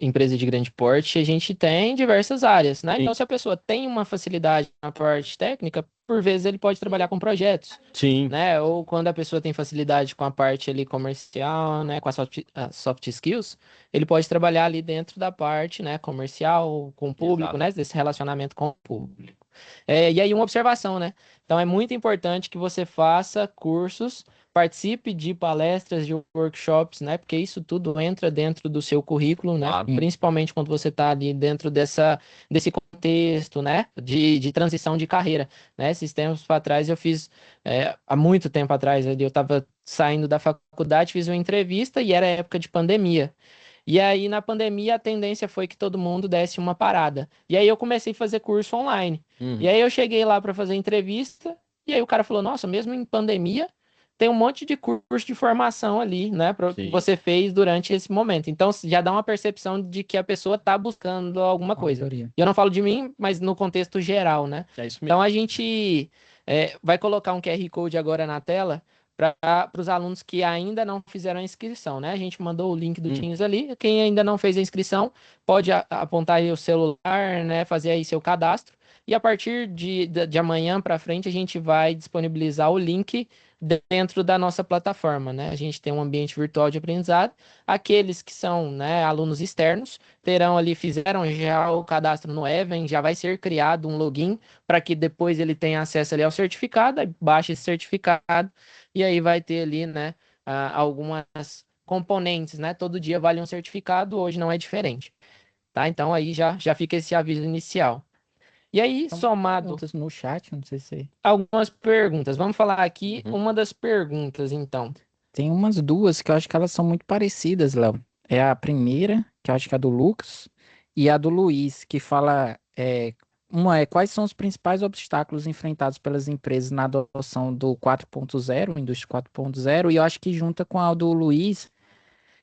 empresa de grande porte, a gente tem diversas áreas, né? Sim. Então, se a pessoa tem uma facilidade na parte técnica, por vezes ele pode trabalhar com projetos, Sim. né? Ou quando a pessoa tem facilidade com a parte ali comercial, né, com a soft skills, ele pode trabalhar ali dentro da parte, né, comercial, com o público, Exato. né, desse relacionamento com o público. E aí uma observação, né? Então é muito importante que você faça cursos, participe de palestras, de workshops, né? Porque isso tudo entra dentro do seu currículo, né? Claro. Principalmente quando você está ali dentro desse contexto, né? De transição de carreira, né? Esses tempos para trás eu fiz, há muito tempo atrás, ali, eu estava saindo da faculdade, fiz uma entrevista e era época de pandemia. E aí, na pandemia, a tendência foi que todo mundo desse uma parada. E aí eu comecei a fazer curso online. E aí eu cheguei lá para fazer entrevista, e aí o cara falou: Nossa, mesmo em pandemia, tem um monte de curso de formação ali, né? Que você fez durante esse momento. Então, já dá uma percepção de que a pessoa está buscando alguma coisa. E eu não falo de mim, mas no contexto geral, né? É isso mesmo. Então, a gente vai colocar um QR Code agora na tela para os alunos que ainda não fizeram a inscrição, né? A gente mandou o link do Teams ali. Quem ainda não fez a inscrição, pode apontar aí o celular, né? Fazer aí seu cadastro. E a partir de amanhã para frente, a gente vai disponibilizar o link dentro da nossa plataforma, né? A gente tem um ambiente virtual de aprendizado. Aqueles que são, né, alunos externos terão ali, fizeram já o cadastro no Even, já vai ser criado um login para que depois ele tenha acesso ali ao certificado, aí baixa esse certificado e aí vai ter ali, né, algumas componentes, né? Todo dia vale um certificado, hoje não é diferente, tá? Então aí já fica esse aviso inicial. E aí, somado no chat, não sei se algumas perguntas. Vamos falar aqui uma das perguntas, então. tem umas duas que eu acho que elas são muito parecidas, Léo. É a primeira, que eu acho que é a do Lucas, e a do Luiz, que fala uma é quais são os principais obstáculos enfrentados pelas empresas na adoção do 4.0, indústria 4.0, e eu acho que junta com a do Luiz,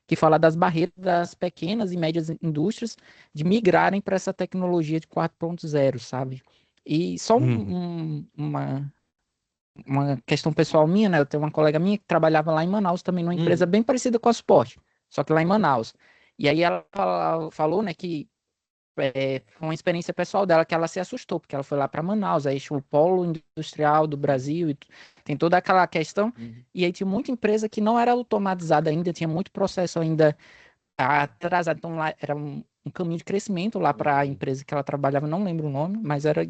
que fala das barreiras das pequenas e médias indústrias de migrarem para essa tecnologia de 4.0, sabe? E só uma questão pessoal minha, né? Eu tenho uma colega minha que trabalhava lá em Manaus também, numa empresa bem parecida com a Suporte, só que lá em Manaus. E aí ela falou, né, que foi uma experiência pessoal dela que ela se assustou, porque ela foi lá para Manaus, aí o polo industrial do Brasil, e tem toda aquela questão, e aí tinha muita empresa que não era automatizada ainda, tinha muito processo ainda atrasado, então lá era um caminho de crescimento lá para a empresa que ela trabalhava, não lembro o nome, mas era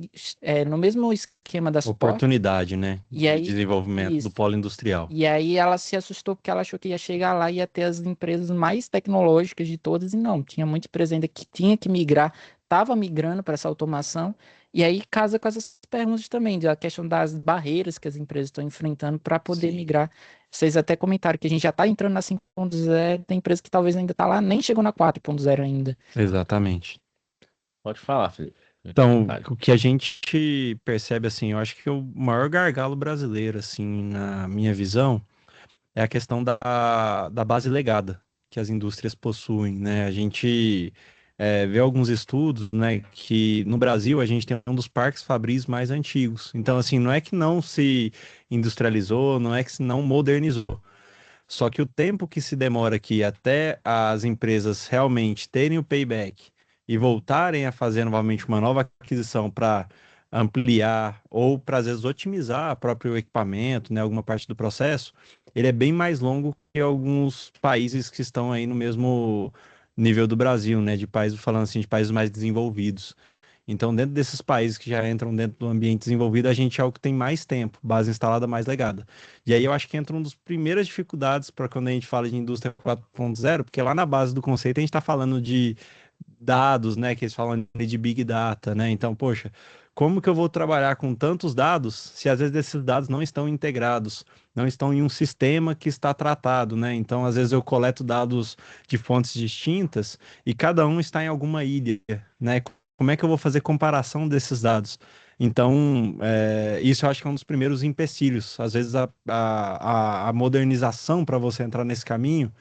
no mesmo esquema da Suporte. Oportunidade, né? E aí, de desenvolvimento do polo industrial. E aí ela se assustou porque ela achou que ia chegar lá e ia ter as empresas mais tecnológicas de todas, e não, tinha muita empresa ainda que tinha que migrar, estava migrando para essa automação, e aí casa com essas perguntas também, da questão das barreiras que as empresas estão enfrentando para poder migrar. Vocês até comentaram que a gente já está entrando na 5.0, tem empresa que talvez ainda está lá, nem chegou na 4.0 ainda. Exatamente. Pode falar, Felipe. Então, o que a gente percebe, assim, eu acho que o maior gargalo brasileiro, assim, na minha visão, é a questão da base legada que as indústrias possuem, né? A gente vê alguns estudos, né, que no Brasil a gente tem um dos parques fabris mais antigos. Então, assim, não é que não se industrializou, não é que não modernizou. Só que o tempo que se demora aqui até as empresas realmente terem o payback e voltarem a fazer novamente uma nova aquisição para ampliar ou para, às vezes, otimizar o próprio equipamento, né, alguma parte do processo, ele é bem mais longo que alguns países que estão aí no mesmo nível do Brasil, né, de países, falando assim, de países mais desenvolvidos. Então, dentro desses países que já entram dentro do ambiente desenvolvido, a gente é o que tem mais tempo, base instalada mais legada. E aí eu acho que entra uma das primeiras dificuldades para quando a gente fala de indústria 4.0, porque lá na base do conceito a gente está falando de dados, né, que eles falam de Big Data, né? Então, poxa, como que eu vou trabalhar com tantos dados se às vezes esses dados não estão integrados, não estão em um sistema que está tratado, né? Então, às vezes eu coleto dados de fontes distintas e cada um está em alguma ilha, né? Como é que eu vou fazer comparação desses dados? Então, isso eu acho que é um dos primeiros empecilhos. Às vezes a modernização para você entrar nesse caminho,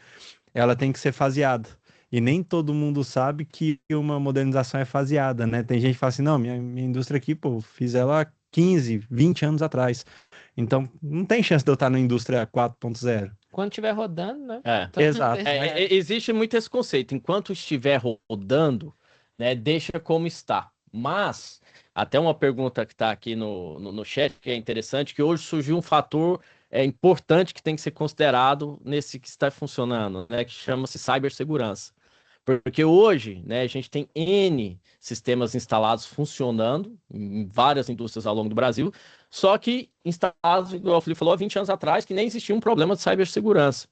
ela tem que ser faseada. E nem todo mundo sabe que uma modernização é faseada, né? Tem gente que fala assim, não, minha indústria aqui, pô, fiz ela há 15, 20 anos atrás. Então, não tem chance de eu estar na indústria 4.0. Quando estiver rodando, né? Exato. Existe muito esse conceito. Enquanto estiver rodando, né, deixa como está. Mas, até uma pergunta que está aqui no chat, que é interessante, que hoje surgiu um fator importante que tem que ser considerado nesse que está funcionando, né, que chama-se cibersegurança. Porque hoje, né, a gente tem N sistemas instalados funcionando em várias indústrias ao longo do Brasil, só que instalados, igual o Felipe falou, há 20 anos atrás, que nem existia um problema de cibersegurança.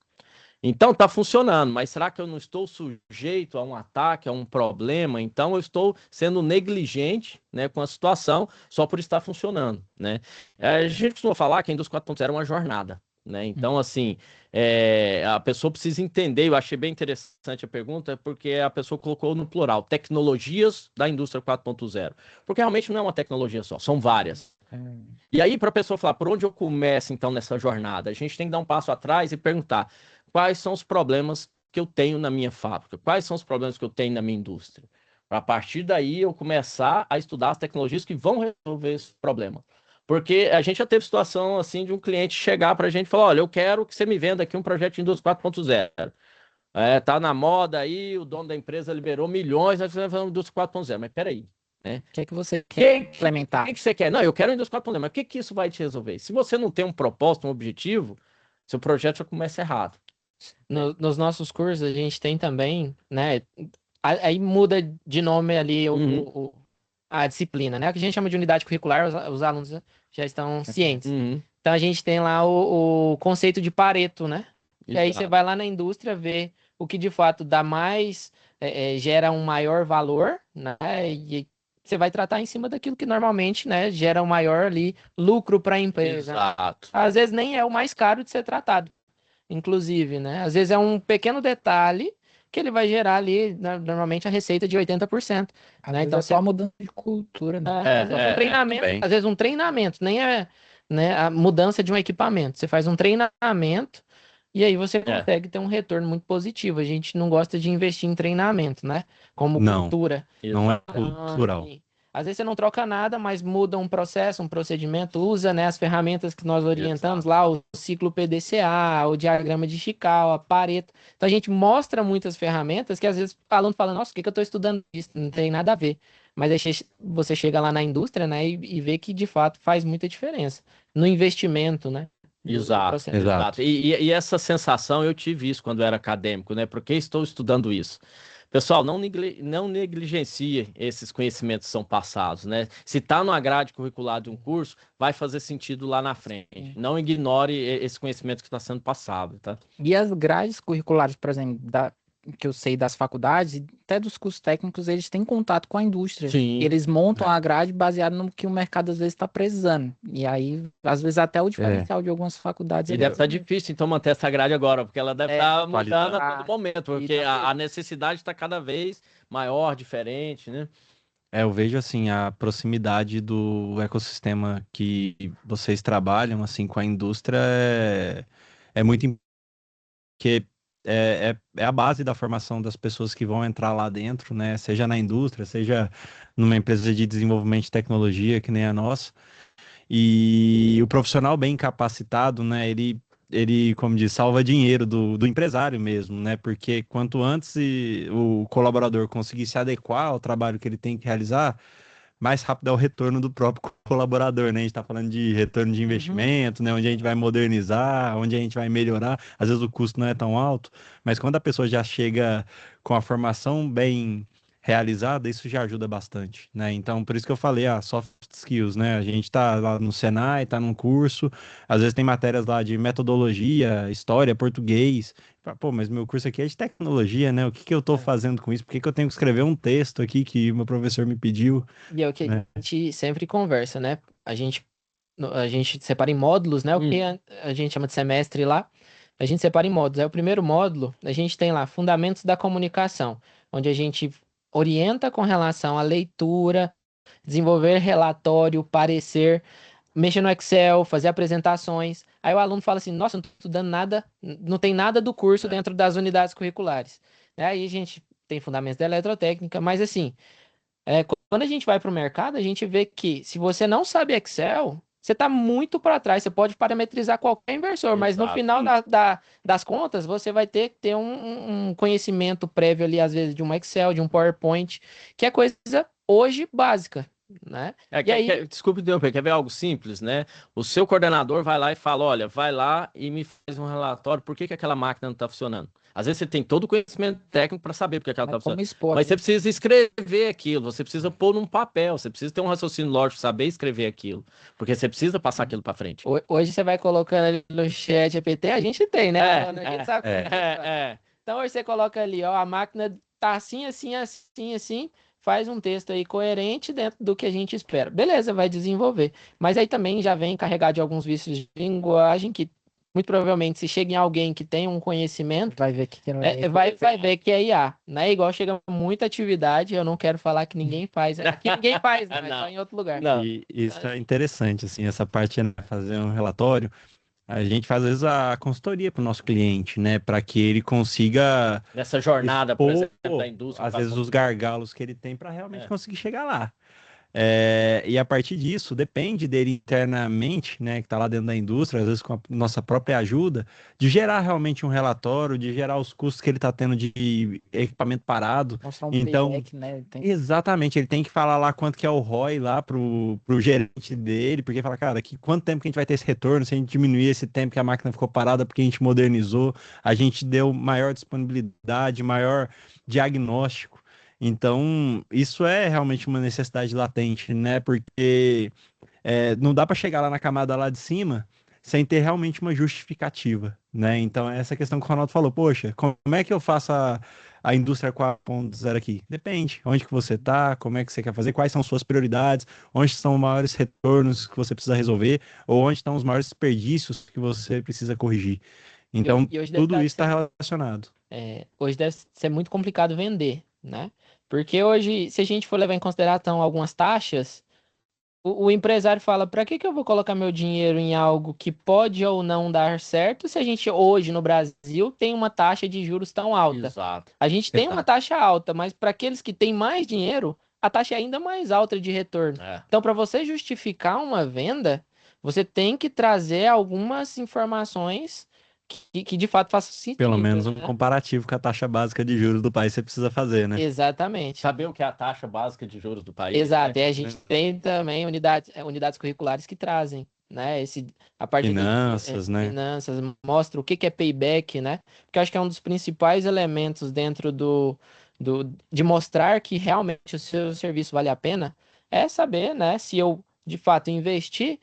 Então, está funcionando, mas será que eu não estou sujeito a um ataque, a um problema? Então, eu estou sendo negligente, né, com a situação só por estar funcionando, né? A gente costuma falar que a indústria 4.0 é uma jornada, né? Então, assim, a pessoa precisa entender, eu achei bem interessante a pergunta, porque a pessoa colocou no plural, tecnologias da indústria 4.0, porque realmente não é uma tecnologia só, são várias. E aí, para a pessoa falar, por onde eu começo, então, nessa jornada? A gente tem que dar um passo atrás e perguntar, quais são os problemas que eu tenho na minha fábrica? Quais são os problemas que eu tenho na minha indústria? Para a partir daí eu começar a estudar as tecnologias que vão resolver esse problema. Porque a gente já teve situação assim de um cliente chegar para a gente e falar, olha, eu quero que você me venda aqui um projeto de indústria 4.0. Tá na moda aí, o dono da empresa liberou milhões, nós vamos indústria 4.0. Mas peraí, né? O que é que você quer implementar? O que você quer? Não, eu quero indústria 4.0, mas o que isso vai te resolver? Se você não tem um propósito, um objetivo, seu projeto já começa errado. Nos nossos cursos a gente tem também, né? Aí muda de nome ali a disciplina, né? O que a gente chama de unidade curricular, os alunos já estão cientes. Então a gente tem lá o conceito de Pareto, né? E aí você vai lá na indústria ver o que de fato dá mais, gera um maior valor, né? E você vai tratar em cima daquilo que normalmente, né, gera um maior ali lucro para a empresa. Exato. Às vezes nem é o mais caro de ser tratado. Inclusive, né? Às vezes é um pequeno detalhe que ele vai gerar ali, normalmente, a receita de 80%. Né? Então, É só mudança de cultura, né? Um treinamento, às vezes um treinamento, nem é, né, a mudança de um equipamento. Você faz um treinamento e aí você consegue ter um retorno muito positivo. A gente não gosta de investir em treinamento, né? Como cultura. Não é cultural. Às vezes você não troca nada, mas muda um processo, um procedimento, usa, né, as ferramentas que nós orientamos lá, o ciclo PDCA, o diagrama de Chicago, a Pareto. Então a gente mostra muitas ferramentas que às vezes o aluno fala, nossa, o que eu estou estudando isso? Não tem nada a ver. Mas aí você chega lá na indústria, né, e vê que de fato faz muita diferença no investimento, né? Exato. E essa sensação eu tive isso quando eu era acadêmico, né? Porque estou estudando isso. Pessoal, não negligencie esses conhecimentos que são passados, né? Se está numa grade curricular de um curso, vai fazer sentido lá na frente. Não ignore esse conhecimento que está sendo passado, tá? E as grades curriculares, por exemplo, que eu sei das faculdades, e até dos cursos técnicos, eles têm contato com a indústria. Sim. Eles montam a grade baseado no que o mercado às vezes está precisando. E aí, às vezes, até o diferencial de algumas faculdades. E deve estar difícil, então, manter essa grade agora, porque ela deve estar mudando a todo momento, porque a necessidade está cada vez maior, diferente, né? Eu vejo, assim, a proximidade do ecossistema que vocês trabalham, assim, com a indústria é muito importante, porque é a base da formação das pessoas que vão entrar lá dentro, né? Seja na indústria, seja numa empresa de desenvolvimento de tecnologia, que nem a nossa. E o profissional bem capacitado, né? Ele, como diz, salva dinheiro do empresário mesmo, né? Porque quanto antes o colaborador conseguir se adequar ao trabalho que ele tem que realizar, mais rápido é o retorno do próprio colaborador, né? A gente está falando de retorno de investimento, né? Onde a gente vai modernizar, onde a gente vai melhorar. Às vezes o custo não é tão alto, mas quando a pessoa já chega com a formação bem realizada, isso já ajuda bastante, né? Então, por isso que eu falei, soft skills, né? A gente tá lá no Senai, tá num curso, às vezes tem matérias lá de metodologia, história, português. Pô, mas meu curso aqui é de tecnologia, né? O que eu tô fazendo com isso? Por que eu tenho que escrever um texto aqui que o meu professor me pediu? E é o que a gente sempre conversa, né? A gente separa em módulos, né? O que a gente chama de semestre lá. A gente separa em módulos. Aí o primeiro módulo, a gente tem lá Fundamentos da Comunicação, onde a gente orienta com relação à leitura, desenvolver relatório, parecer, mexer no Excel, fazer apresentações. Aí o aluno fala assim, nossa, não estou estudando nada, não tem nada do curso dentro das unidades curriculares. Aí a gente tem fundamentos da eletrotécnica, mas assim, quando a gente vai para o mercado, a gente vê que se você não sabe Excel, você está muito para trás. Você pode parametrizar qualquer inversor, mas no final das contas, você vai ter que ter um conhecimento prévio ali, às vezes, de um Excel, de um PowerPoint, que é coisa hoje básica, né? E aí... Desculpe interromper, quer ver algo simples, né? O seu coordenador vai lá e fala, olha, vai lá e me faz um relatório, por que aquela máquina não está funcionando? Às vezes você tem todo o conhecimento técnico para saber porque ela está funcionando. Mas você precisa escrever aquilo, você precisa pôr num papel, você precisa ter um raciocínio lógico, saber escrever aquilo, porque você precisa passar aquilo para frente. Hoje você vai colocando ali no chat GPT, a gente tem, né? A gente sabe Então hoje você coloca ali, ó, a máquina tá assim, assim, assim, assim, faz um texto aí coerente dentro do que a gente espera. Beleza, vai desenvolver. Mas aí também já vem carregado de alguns vícios de linguagem que muito provavelmente, se chega em alguém que tem um conhecimento, vai ver que vai ver que é IA, né? Igual chega muita atividade, eu não quero falar que ninguém faz. Aqui ninguém faz, não, é só em outro lugar. E isso é interessante, assim, essa parte de fazer um relatório. A gente faz, às vezes, a consultoria para o nosso cliente, né? Para que ele consiga... Nessa jornada, por exemplo, da indústria. Às vezes, os gargalos que ele tem para realmente conseguir chegar lá. E a partir disso, depende dele internamente, né, que está lá dentro da indústria, às vezes com a nossa própria ajuda, de gerar realmente um relatório, de gerar os custos que ele está tendo de equipamento parado. Mostrar um Então, playback, né? Exatamente, ele tem que falar lá quanto que é o ROI lá pro gerente dele, porque fala, cara, quanto tempo que a gente vai ter esse retorno se a gente diminuir esse tempo que a máquina ficou parada porque a gente modernizou, a gente deu maior disponibilidade, maior diagnóstico. Então, isso é realmente uma necessidade latente, né? Porque não dá para chegar lá na camada lá de cima sem ter realmente uma justificativa, né? Então, essa questão que o Ronaldo falou, poxa, como é que eu faço a indústria 4.0 aqui? Depende, onde que você está, como é que você quer fazer, quais são suas prioridades, onde estão os maiores retornos que você precisa resolver, ou onde estão os maiores desperdícios que você precisa corrigir. Então, tudo isso está relacionado. Hoje deve ser muito complicado vender, né? Porque hoje, se a gente for levar em consideração algumas taxas, o empresário fala, para que eu vou colocar meu dinheiro em algo que pode ou não dar certo se a gente hoje no Brasil tem uma taxa de juros tão alta? Exato. A gente tem uma taxa alta, mas para aqueles que têm mais dinheiro, a taxa é ainda mais alta de retorno. Então, para você justificar uma venda, você tem que trazer algumas informações que de fato façam sentido. Pelo menos um comparativo com a taxa básica de juros do país você precisa fazer, né? Exatamente. Saber o que é a taxa básica de juros do país. Exato, né? E a gente tem também unidades curriculares que trazem, né? A parte finanças, né? Finanças, mostra o que é payback, né? Porque eu acho que é um dos principais elementos dentro de mostrar que realmente o seu serviço vale a pena, é saber, né? Se eu, de fato, investir,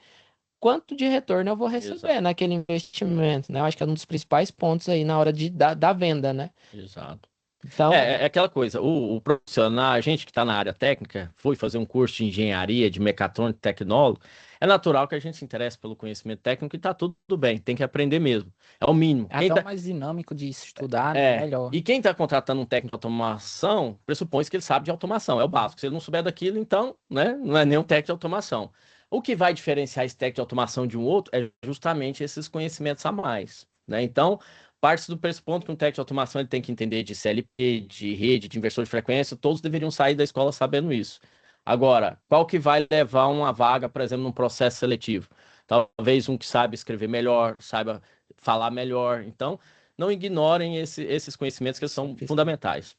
quanto de retorno eu vou receber naquele investimento, né? Eu acho que é um dos principais pontos aí na hora da venda, né? Exato. Então, é aquela coisa, o profissional, a gente que está na área técnica, foi fazer um curso de engenharia, de mecatrônico, tecnólogo, é natural que a gente se interesse pelo conhecimento técnico e tá tudo bem, tem que aprender mesmo, é o mínimo. É até mais dinâmico de estudar, né? Melhor. E quem está contratando um técnico de automação, pressupõe que ele sabe de automação, é o básico. Se ele não souber daquilo, então, né, não é nem um técnico de automação. O que vai diferenciar esse técnico de automação de um outro é justamente esses conhecimentos a mais, né? Então, parte do pressuposto que um técnico de automação ele tem que entender de CLP, de rede, de inversor de frequência, todos deveriam sair da escola sabendo isso. Agora, qual que vai levar uma vaga, por exemplo, num processo seletivo? Talvez um que saiba escrever melhor, saiba falar melhor. Então, não ignorem esses conhecimentos que são fundamentais.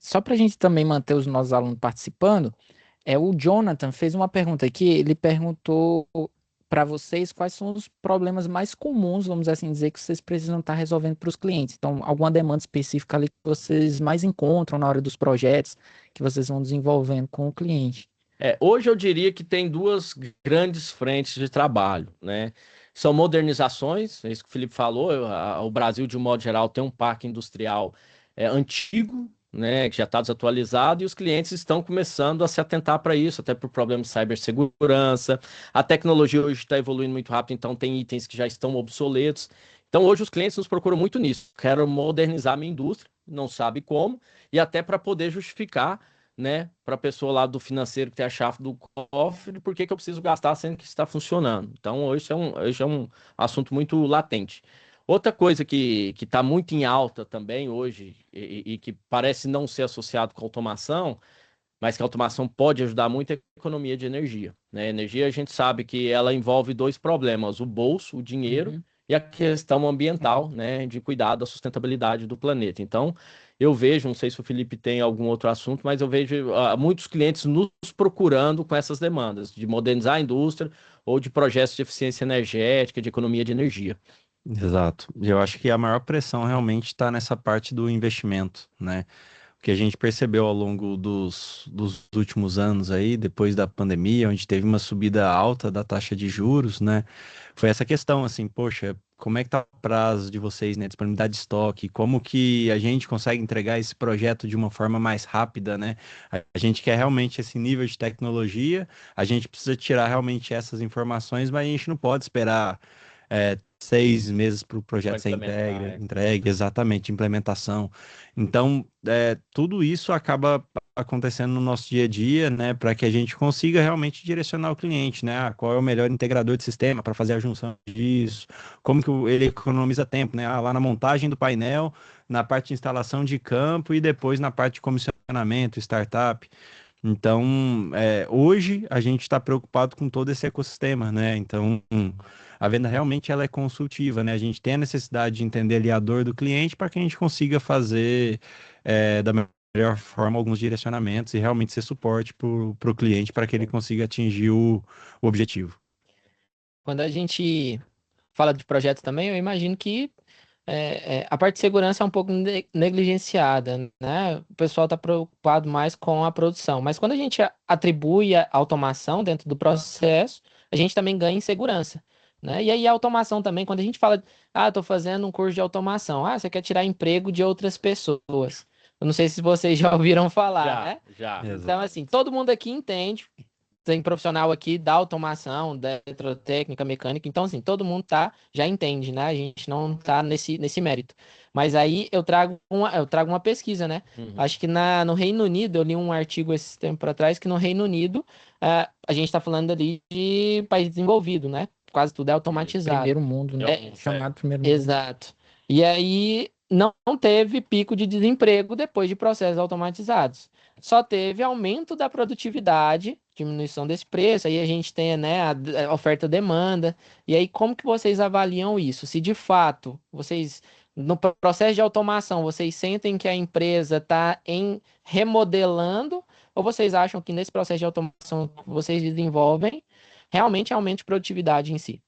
Só para a gente também manter os nossos alunos participando, o Jonathan fez uma pergunta aqui, ele perguntou para vocês quais são os problemas mais comuns, vamos assim dizer, que vocês precisam estar resolvendo para os clientes. Então, alguma demanda específica ali que vocês mais encontram na hora dos projetos que vocês vão desenvolvendo com o cliente. Hoje eu diria que tem duas grandes frentes de trabalho, né? São modernizações, é isso que o Felipe falou, o Brasil, de um modo geral, tem um parque industrial antigo, né, que já está desatualizado, e os clientes estão começando a se atentar para isso, até por problemas de cibersegurança. A tecnologia hoje está evoluindo muito rápido, então tem itens que já estão obsoletos. Então hoje os clientes nos procuram muito nisso. Quero modernizar minha indústria, não sabe como, e até para poder justificar, né, para a pessoa lá do financeiro que tem a chave do cofre, por que eu preciso gastar sendo que está funcionando. Então hoje é um assunto muito latente. Outra coisa que está muito em alta também hoje e que parece não ser associado com automação, mas que a automação pode ajudar muito é a economia de energia, né? Energia, a gente sabe que ela envolve dois problemas: o bolso, o dinheiro, e a questão ambiental, né? De cuidar da sustentabilidade do planeta. Então, eu vejo, não sei se o Felipe tem algum outro assunto, mas eu vejo muitos clientes nos procurando com essas demandas de modernizar a indústria ou de projetos de eficiência energética, de economia de energia. Exato. Eu acho que a maior pressão realmente está nessa parte do investimento, né? O que a gente percebeu ao longo dos últimos anos aí, depois da pandemia, onde teve uma subida alta da taxa de juros, né? Foi essa questão, assim, poxa, como é que tá o prazo de vocês, né? Disponibilidade de estoque, como que a gente consegue entregar esse projeto de uma forma mais rápida, né? A gente quer realmente esse nível de tecnologia, a gente precisa tirar realmente essas informações, mas a gente não pode esperar 6 meses para o projeto ser entregue, exatamente, implementação. Então, tudo isso acaba acontecendo no nosso dia a dia, né, para que a gente consiga realmente direcionar o cliente, né, qual é o melhor integrador de sistema para fazer a junção disso, como que ele economiza tempo, né, lá na montagem do painel, na parte de instalação de campo e depois na parte de comissionamento, startup. Então, hoje a gente está preocupado com todo esse ecossistema, né? Então, a venda realmente ela é consultiva, né? A gente tem a necessidade de entender ali a dor do cliente para que a gente consiga fazer da melhor forma alguns direcionamentos e realmente ser suporte para o cliente para que ele consiga atingir o objetivo. Quando a gente fala de projetos também, eu imagino que a parte de segurança é um pouco negligenciada, né? O pessoal está preocupado mais com a produção, mas quando a gente atribui a automação dentro do processo, a gente também ganha em segurança, né? E aí a automação também, quando a gente fala, estou fazendo um curso de automação, você quer tirar emprego de outras pessoas. Eu não sei se vocês já ouviram falar, né? Já. Então, assim, todo mundo aqui entende. Tem profissional aqui da automação, da eletrotécnica, mecânica, então assim, todo mundo já entende, né? A gente não tá nesse mérito. Mas aí eu trago uma pesquisa, né? Acho que no Reino Unido, eu li um artigo esse tempo atrás, que no Reino Unido a gente tá falando ali de país desenvolvido, né? Quase tudo é automatizado. Primeiro mundo, né? Chamado primeiro mundo. Exato. E aí não teve pico de desemprego depois de processos automatizados. Só teve aumento da produtividade, diminuição desse preço, aí a gente tem, né, a oferta-demanda, e aí como que vocês avaliam isso? Se de fato, no processo de automação, vocês sentem que a empresa está remodelando, ou vocês acham que nesse processo de automação que vocês desenvolvem, realmente aumenta a produtividade em si?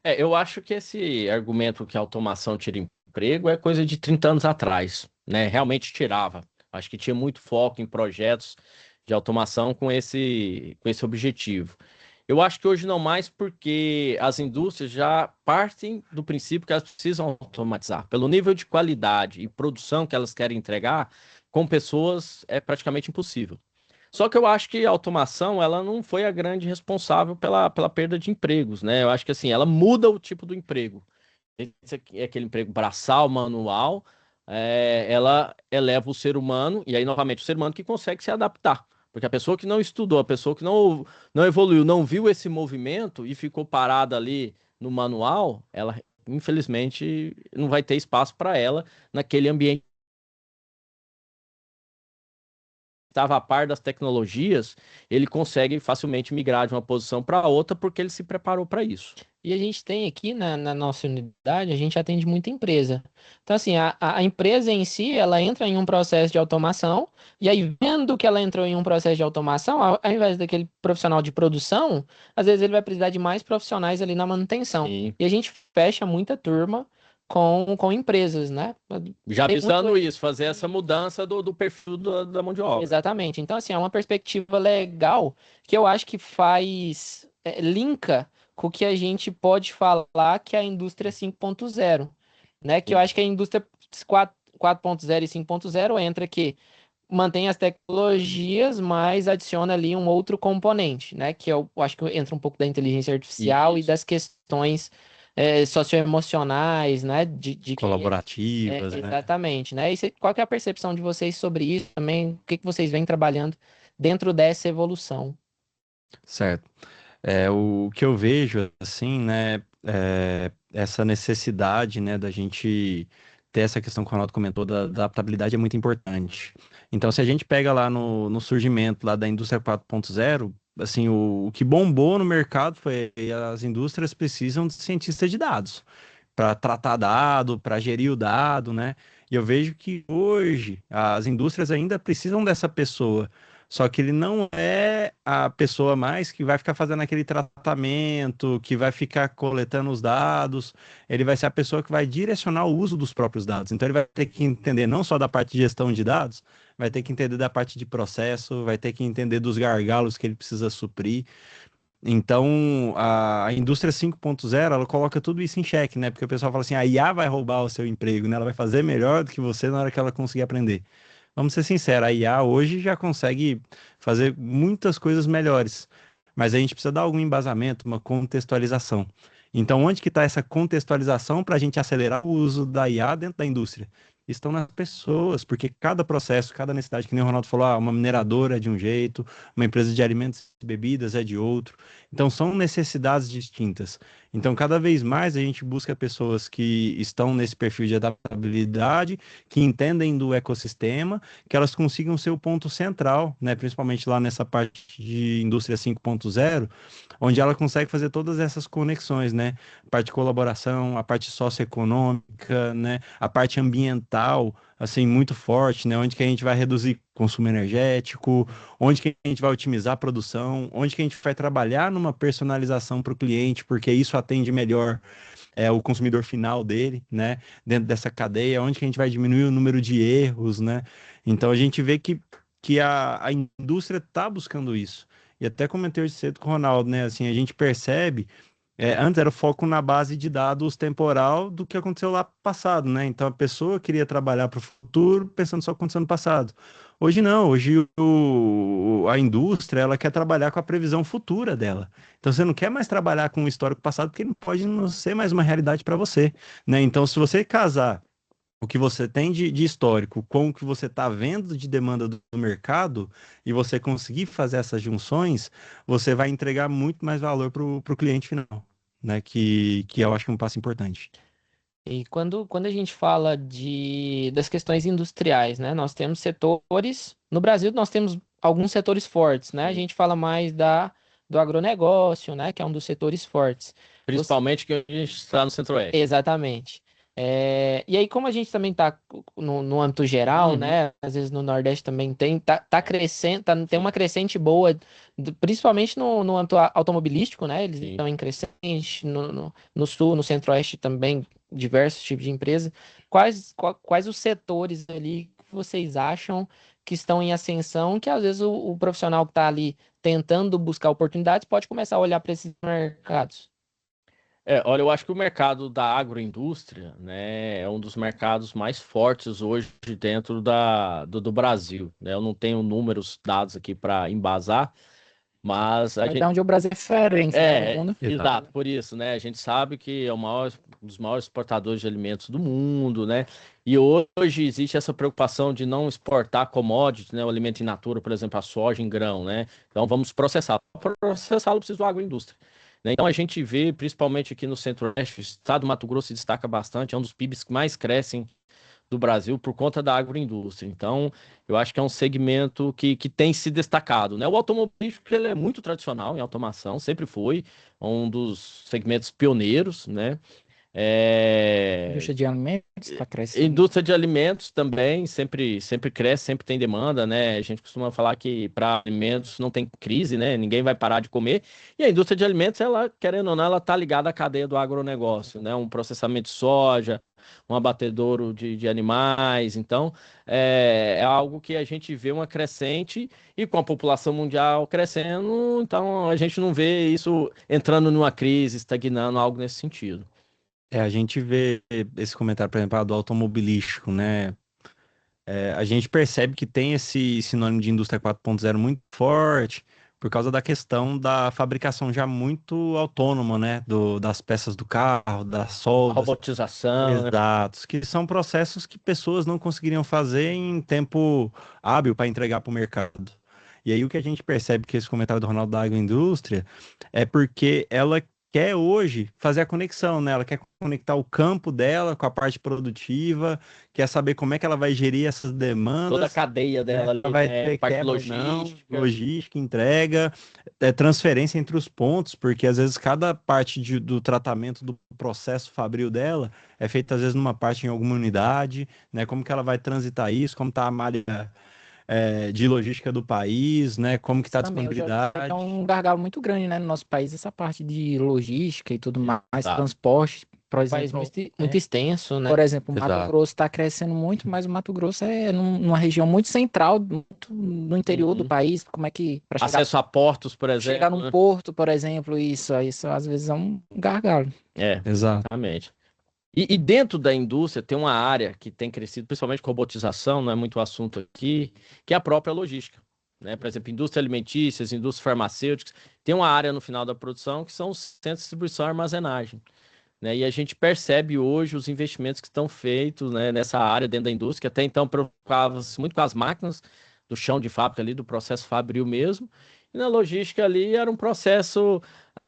Eu acho que esse argumento que a automação tira emprego é coisa de 30 anos atrás, né? Realmente tirava. Acho que tinha muito foco em projetos de automação com esse objetivo. Eu acho que hoje não mais, porque as indústrias já partem do princípio que elas precisam automatizar. Pelo nível de qualidade e produção que elas querem entregar, com pessoas é praticamente impossível. Só que eu acho que a automação ela não foi a grande responsável pela perda de empregos, né? Eu acho que assim, ela muda o tipo do emprego. Esse aqui é aquele emprego braçal, manual, ela eleva o ser humano, e aí, novamente, o ser humano que consegue se adaptar. Porque a pessoa que não estudou, a pessoa que não evoluiu, não viu esse movimento e ficou parada ali no manual, ela, infelizmente, não vai ter espaço para ela naquele ambiente. Estava a par das tecnologias, ele consegue facilmente migrar de uma posição para outra porque ele se preparou para isso. E a gente tem aqui na nossa unidade, a gente atende muita empresa. Então, assim, a empresa em si, ela entra em um processo de automação, e aí, vendo que ela entrou em um processo de automação, ao invés daquele profissional de produção, às vezes ele vai precisar de mais profissionais ali na manutenção. Sim. E a gente fecha muita turma com empresas, né? Já visando isso, fazer essa mudança do perfil da mão de obra. Exatamente. Então, assim, é uma perspectiva legal que eu acho que linka com o que a gente pode falar que é a indústria 5.0, né? Que eu acho que a indústria 4.0 e 5.0 entra que mantém as tecnologias, mas adiciona ali um outro componente, né? Que eu acho que entra um pouco da inteligência artificial e das questões socioemocionais, né? Colaborativas, né? Exatamente, né? E qual que é a percepção de vocês sobre isso também? O que vocês vêm trabalhando dentro dessa evolução? Certo. O que eu vejo, assim, né? essa necessidade, né, da gente ter essa questão que o Ronaldo comentou da adaptabilidade é muito importante. Então, se a gente pega lá no surgimento lá da indústria 4.0, assim, o que bombou no mercado foi as indústrias precisam de cientistas de dados para tratar dado, para gerir o dado, né? E eu vejo que hoje as indústrias ainda precisam dessa pessoa, só que ele não é a pessoa mais que vai ficar fazendo aquele tratamento, que vai ficar coletando os dados, ele vai ser a pessoa que vai direcionar o uso dos próprios dados. Então ele vai ter que entender não só da parte de gestão de dados, vai ter que entender da parte de processo, vai ter que entender dos gargalos que ele precisa suprir. Então, a indústria 5.0, ela coloca tudo isso em xeque, né? Porque o pessoal fala assim, a IA vai roubar o seu emprego, né? Ela vai fazer melhor do que você na hora que ela conseguir aprender. Vamos ser sinceros, a IA hoje já consegue fazer muitas coisas melhores, mas a gente precisa dar algum embasamento, uma contextualização. Então, onde que está essa contextualização para a gente acelerar o uso da IA dentro da indústria? Estão nas pessoas, porque cada processo, cada necessidade, que nem o Ronaldo falou, uma mineradora é de um jeito, uma empresa de alimentos e bebidas é de outro. Então, são necessidades distintas. Então, cada vez mais a gente busca pessoas que estão nesse perfil de adaptabilidade, que entendem do ecossistema, que elas consigam ser o ponto central, né? Principalmente lá nessa parte de indústria 5.0, onde ela consegue fazer todas essas conexões, né? A parte de colaboração, a parte socioeconômica, né? A parte ambiental, assim, muito forte, né? Onde que a gente vai reduzir consumo energético, onde que a gente vai otimizar a produção, onde que a gente vai trabalhar numa personalização para o cliente, porque isso atende melhor o consumidor final dele, né? Dentro dessa cadeia, onde que a gente vai diminuir o número de erros, né? Então a gente vê que a indústria está buscando isso. E até comentei hoje cedo com o Ronaldo, né? Assim, a gente percebe, antes era o foco na base de dados temporal do que aconteceu lá passado, né? Então a pessoa queria trabalhar para o futuro pensando só o que aconteceu no passado. Hoje não, hoje a indústria ela quer trabalhar com a previsão futura dela. Então você não quer mais trabalhar com o histórico passado porque não pode não ser mais uma realidade para você, né? Então se você casar o que você tem de histórico com o que você está vendo de demanda do mercado e você conseguir fazer essas junções, você vai entregar muito mais valor para o cliente final, né? Que eu acho que é um passo importante. E quando a gente fala das questões industriais, né? Nós temos setores, no Brasil nós temos alguns setores fortes, né? A gente fala mais do agronegócio, né? Que é um dos setores fortes. Principalmente que a gente está no Centro-Oeste. Exatamente. E aí, como a gente também está no âmbito geral, né? Às vezes no Nordeste também tá crescendo, tem uma crescente boa, principalmente no âmbito automobilístico, né? Eles estão em crescente, no Sul, no Centro-Oeste também, diversos tipos de empresas. Quais os setores ali que vocês acham que estão em ascensão, que às vezes o profissional que está ali tentando buscar oportunidades pode começar a olhar para esses mercados? Olha, eu acho que o mercado da agroindústria, né, é um dos mercados mais fortes hoje dentro do Brasil, né? Eu não tenho números, dados aqui para embasar, mas a gente... onde o Brasil é referência, né? Exato, por isso, né? A gente sabe que é um dos maiores exportadores de alimentos do mundo, né? E hoje existe essa preocupação de não exportar commodities, né? O alimento in natura, por exemplo, a soja em grão, né? Então vamos processá-lo. Para processá-lo precisa do agroindústria. Então a gente vê, principalmente aqui no Centro-Oeste, o estado do Mato Grosso se destaca bastante, é um dos PIBs que mais crescem do Brasil por conta da agroindústria. Então, eu acho que é um segmento que tem se destacado, né? O automobilístico ele é muito tradicional em automação, sempre foi um dos segmentos pioneiros, né? Indústria de alimentos está crescendo. Indústria de alimentos também sempre cresce, sempre tem demanda, né? A gente costuma falar que para alimentos não tem crise, né? Ninguém vai parar de comer. E a indústria de alimentos, ela, querendo ou não, ela está ligada à cadeia do agronegócio, né? Um processamento de soja, um abatedouro de animais. Então, é algo que a gente vê uma crescente e com a população mundial crescendo, então a gente não vê isso entrando numa crise, estagnando, algo nesse sentido. A gente vê esse comentário, por exemplo, do automobilístico, né? A gente percebe que tem esse sinônimo de indústria 4.0 muito forte por causa da questão da fabricação já muito autônoma, né? Das peças do carro, das soldas. Robotização. Exato, que são processos que pessoas não conseguiriam fazer em tempo hábil para entregar para o mercado. E aí o que a gente percebe que esse comentário do Ronaldo da agroindústria é porque ela quer hoje fazer a conexão, né? Ela quer conectar o campo dela com a parte produtiva, quer saber como é que ela vai gerir essas demandas. Toda a cadeia dela ali, vai né? ter Parte quebra ou não, logística. logística, entrega, transferência entre os pontos, porque às vezes cada parte do tratamento do processo fabril dela é feita às vezes numa parte em alguma unidade, né? Como que ela vai transitar isso, como está a malha de logística do país, né? Como que está a Também, hoje disponibilidade. é um gargalo muito grande, né, no nosso país, essa parte de logística e tudo mais, Exato. transporte, por Um país exemplo. muito extenso, né? Por exemplo, o Mato Exato. Grosso está crescendo muito, mas o Mato Grosso é numa região muito central, muito no interior do país. Como é que para chegar, Acesso a portos, por exemplo. chegar num né? porto, por exemplo, isso às vezes é um gargalo. Exatamente. E dentro da indústria tem uma área que tem crescido, principalmente com robotização, não é muito assunto aqui, que é a própria logística. Né? Por exemplo, indústria alimentícia, indústrias farmacêuticas, tem uma área no final da produção que são os centros de distribuição e armazenagem. Né? E a gente percebe hoje os investimentos que estão feitos, né, nessa área dentro da indústria, que até então preocupava-se muito com as máquinas do chão de fábrica ali, do processo fabril mesmo, e na logística ali era um processo,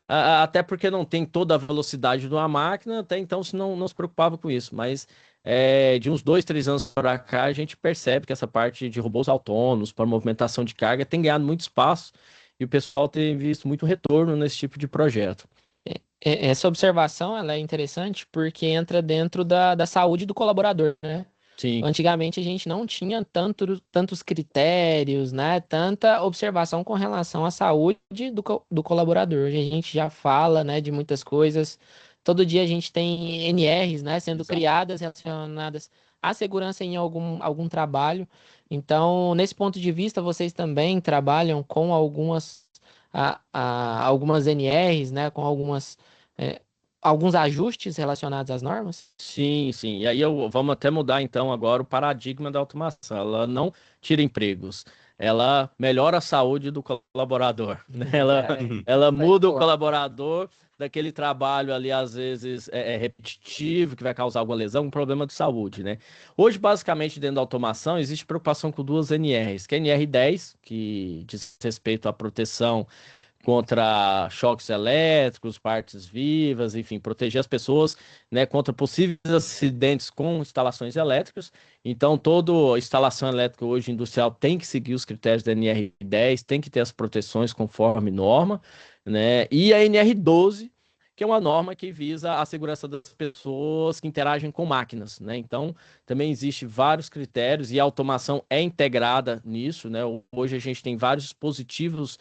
até porque não tem toda a velocidade de uma máquina, até então não se preocupava com isso, mas de uns 2, 3 anos para cá, a gente percebe que essa parte de robôs autônomos para movimentação de carga tem ganhado muito espaço e o pessoal tem visto muito retorno nesse tipo de projeto. Essa observação ela é interessante porque entra dentro da saúde do colaborador, né? Sim. Antigamente a gente não tinha tantos critérios, né? Tanta observação com relação à saúde do colaborador. Hoje a gente já fala, né, de muitas coisas. Todo dia a gente tem NRs, né, sendo criadas relacionadas à segurança em algum trabalho. Então, nesse ponto de vista, vocês também trabalham com algumas NRs, né, com alguns ajustes relacionados às normas? Sim, sim. E aí vamos até mudar então agora o paradigma da automação. Ela não tira empregos, ela melhora a saúde do colaborador. Né? Ela muda o colaborador daquele trabalho ali, às vezes, repetitivo, que vai causar alguma lesão, um problema de saúde, né? Hoje, basicamente, dentro da automação, existe preocupação com duas NRs, que é a NR10, que diz respeito à proteção contra choques elétricos, partes vivas, enfim, proteger as pessoas, né, contra possíveis acidentes com instalações elétricas. Então, toda instalação elétrica hoje industrial tem que seguir os critérios da NR10, tem que ter as proteções conforme norma, né? E a NR12, que é uma norma que visa a segurança das pessoas que interagem com máquinas, né? Então, também existe vários critérios e a automação é integrada nisso, né? Hoje a gente tem vários dispositivos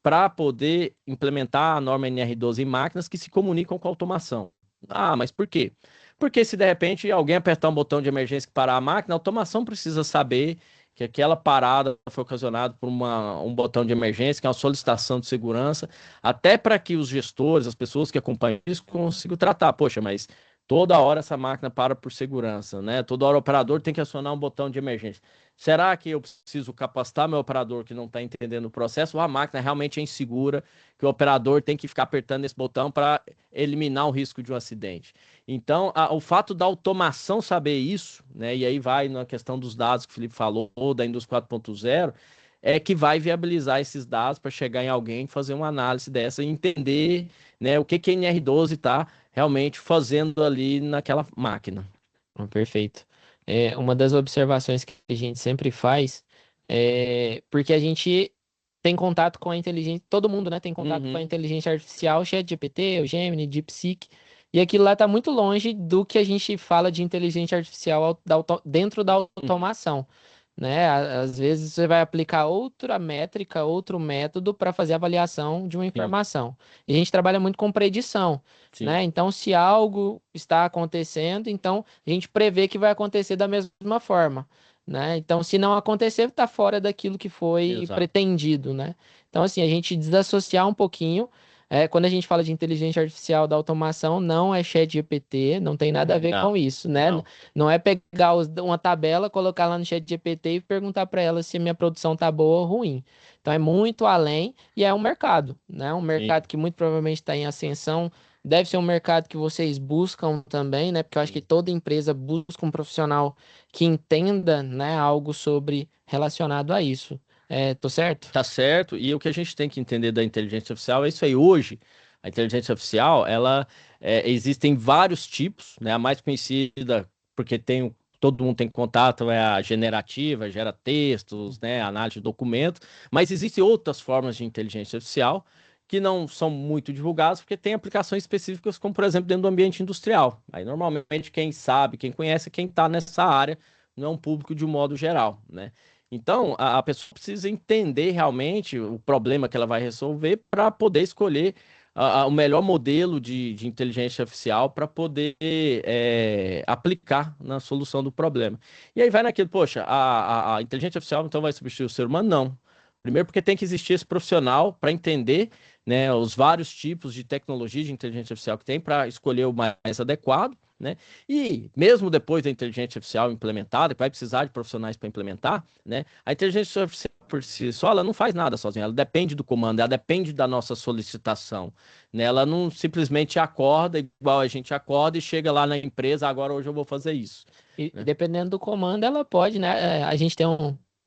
para poder implementar a norma NR12 em máquinas que se comunicam com a automação. Ah, mas por quê? Porque se de repente alguém apertar um botão de emergência que parar a máquina, a automação precisa saber que aquela parada foi ocasionada por um botão de emergência, que é uma solicitação de segurança, até para que os gestores, as pessoas que acompanham isso, consigam tratar. Poxa, mas toda hora essa máquina para por segurança, né? Toda hora o operador tem que acionar um botão de emergência. Será que eu preciso capacitar meu operador que não está entendendo o processo? Ou a máquina realmente é insegura, que o operador tem que ficar apertando esse botão para eliminar o risco de um acidente? Então, o fato da automação saber isso, né? E aí vai na questão dos dados que o Felipe falou, da indústria 4.0, é que vai viabilizar esses dados para chegar em alguém, fazer uma análise dessa e entender, né, o que a NR12 está realmente fazendo ali naquela máquina. Perfeito. Uma das observações que a gente sempre faz porque a gente tem contato com a inteligência, todo mundo, né, tem contato com a inteligência artificial, ChatGPT, o Gemini, DeepSeek, e aquilo lá está muito longe do que a gente fala de inteligência artificial dentro da automação. Né? Às vezes você vai aplicar outra métrica, outro método para fazer a avaliação de uma informação. E a gente trabalha muito com predição, né? Então, se algo está acontecendo, então a gente prevê que vai acontecer da mesma forma, né? Então, se não acontecer, está fora daquilo que foi pretendido, né? Então, assim, a gente desassociar um pouquinho. Quando a gente fala de inteligência artificial da automação, não é ChatGPT, não tem nada a ver com isso, né? Não é pegar uma tabela, colocar lá no ChatGPT e perguntar para ela se a minha produção tá boa ou ruim. Então é muito além e é um mercado, né? Um mercado que muito provavelmente está em ascensão. Deve ser um mercado que vocês buscam também, né? Porque eu acho que toda empresa busca um profissional que entenda, né, algo relacionado a isso. Tô certo? Tá certo. E o que a gente tem que entender da inteligência artificial é isso aí. Hoje, A inteligência artificial, existem vários tipos, né? A mais conhecida, porque todo mundo tem contato, é a generativa, gera textos, né? Análise de documentos, mas existem outras formas de inteligência artificial que não são muito divulgadas, porque tem aplicações específicas, como, por exemplo, dentro do ambiente industrial. Aí, normalmente, quem sabe, quem conhece, é quem está nessa área, não é um público de um modo geral, né? Então, a pessoa precisa entender realmente o problema que ela vai resolver para poder escolher o melhor modelo de inteligência artificial para poder aplicar na solução do problema. E aí vai naquilo, poxa, a inteligência artificial então vai substituir o ser humano? Não. Primeiro porque tem que existir esse profissional para entender, né, os vários tipos de tecnologia de inteligência artificial que tem para escolher o mais adequado, né? E mesmo depois da inteligência artificial implementada, que vai precisar de profissionais para implementar, né? A inteligência artificial por si só, ela não faz nada sozinha, ela depende do comando, ela depende da nossa solicitação, né? Ela não simplesmente acorda igual a gente acorda e chega lá na empresa, agora hoje eu vou fazer isso. E dependendo do comando, ela pode, né? A gente tem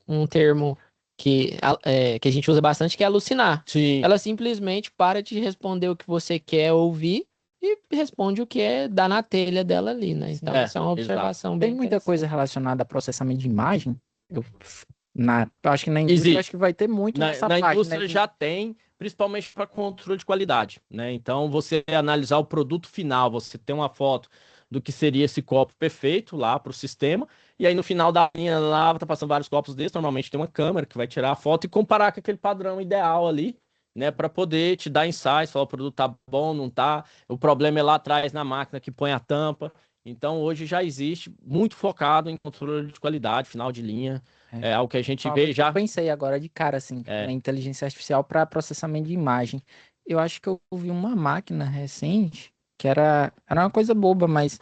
um termo que a gente usa bastante, que é alucinar. Sim. Ela simplesmente para de responder o que você quer ouvir e responde o que dá na telha dela ali, né? Então, essa é uma observação bem Tem muita coisa relacionada a processamento de imagem. Eu acho que na indústria acho que vai ter muito nessa na parte, indústria né? já tem, principalmente para controle de qualidade, né? Então, você analisar o produto final, você tem uma foto do que seria esse copo perfeito lá para o sistema, e aí no final da linha lá, tá passando vários copos desses, normalmente tem uma câmera que vai tirar a foto e comparar com aquele padrão ideal ali, né, para poder te dar insights, falar o produto tá bom, não tá, o problema é lá atrás na máquina que põe a tampa. Então hoje já existe muito focado em controle de qualidade, final de linha, é algo que a gente vê já. Eu pensei agora de cara assim, na inteligência artificial para processamento de imagem. Eu acho que eu vi uma máquina recente que era uma coisa boba, mas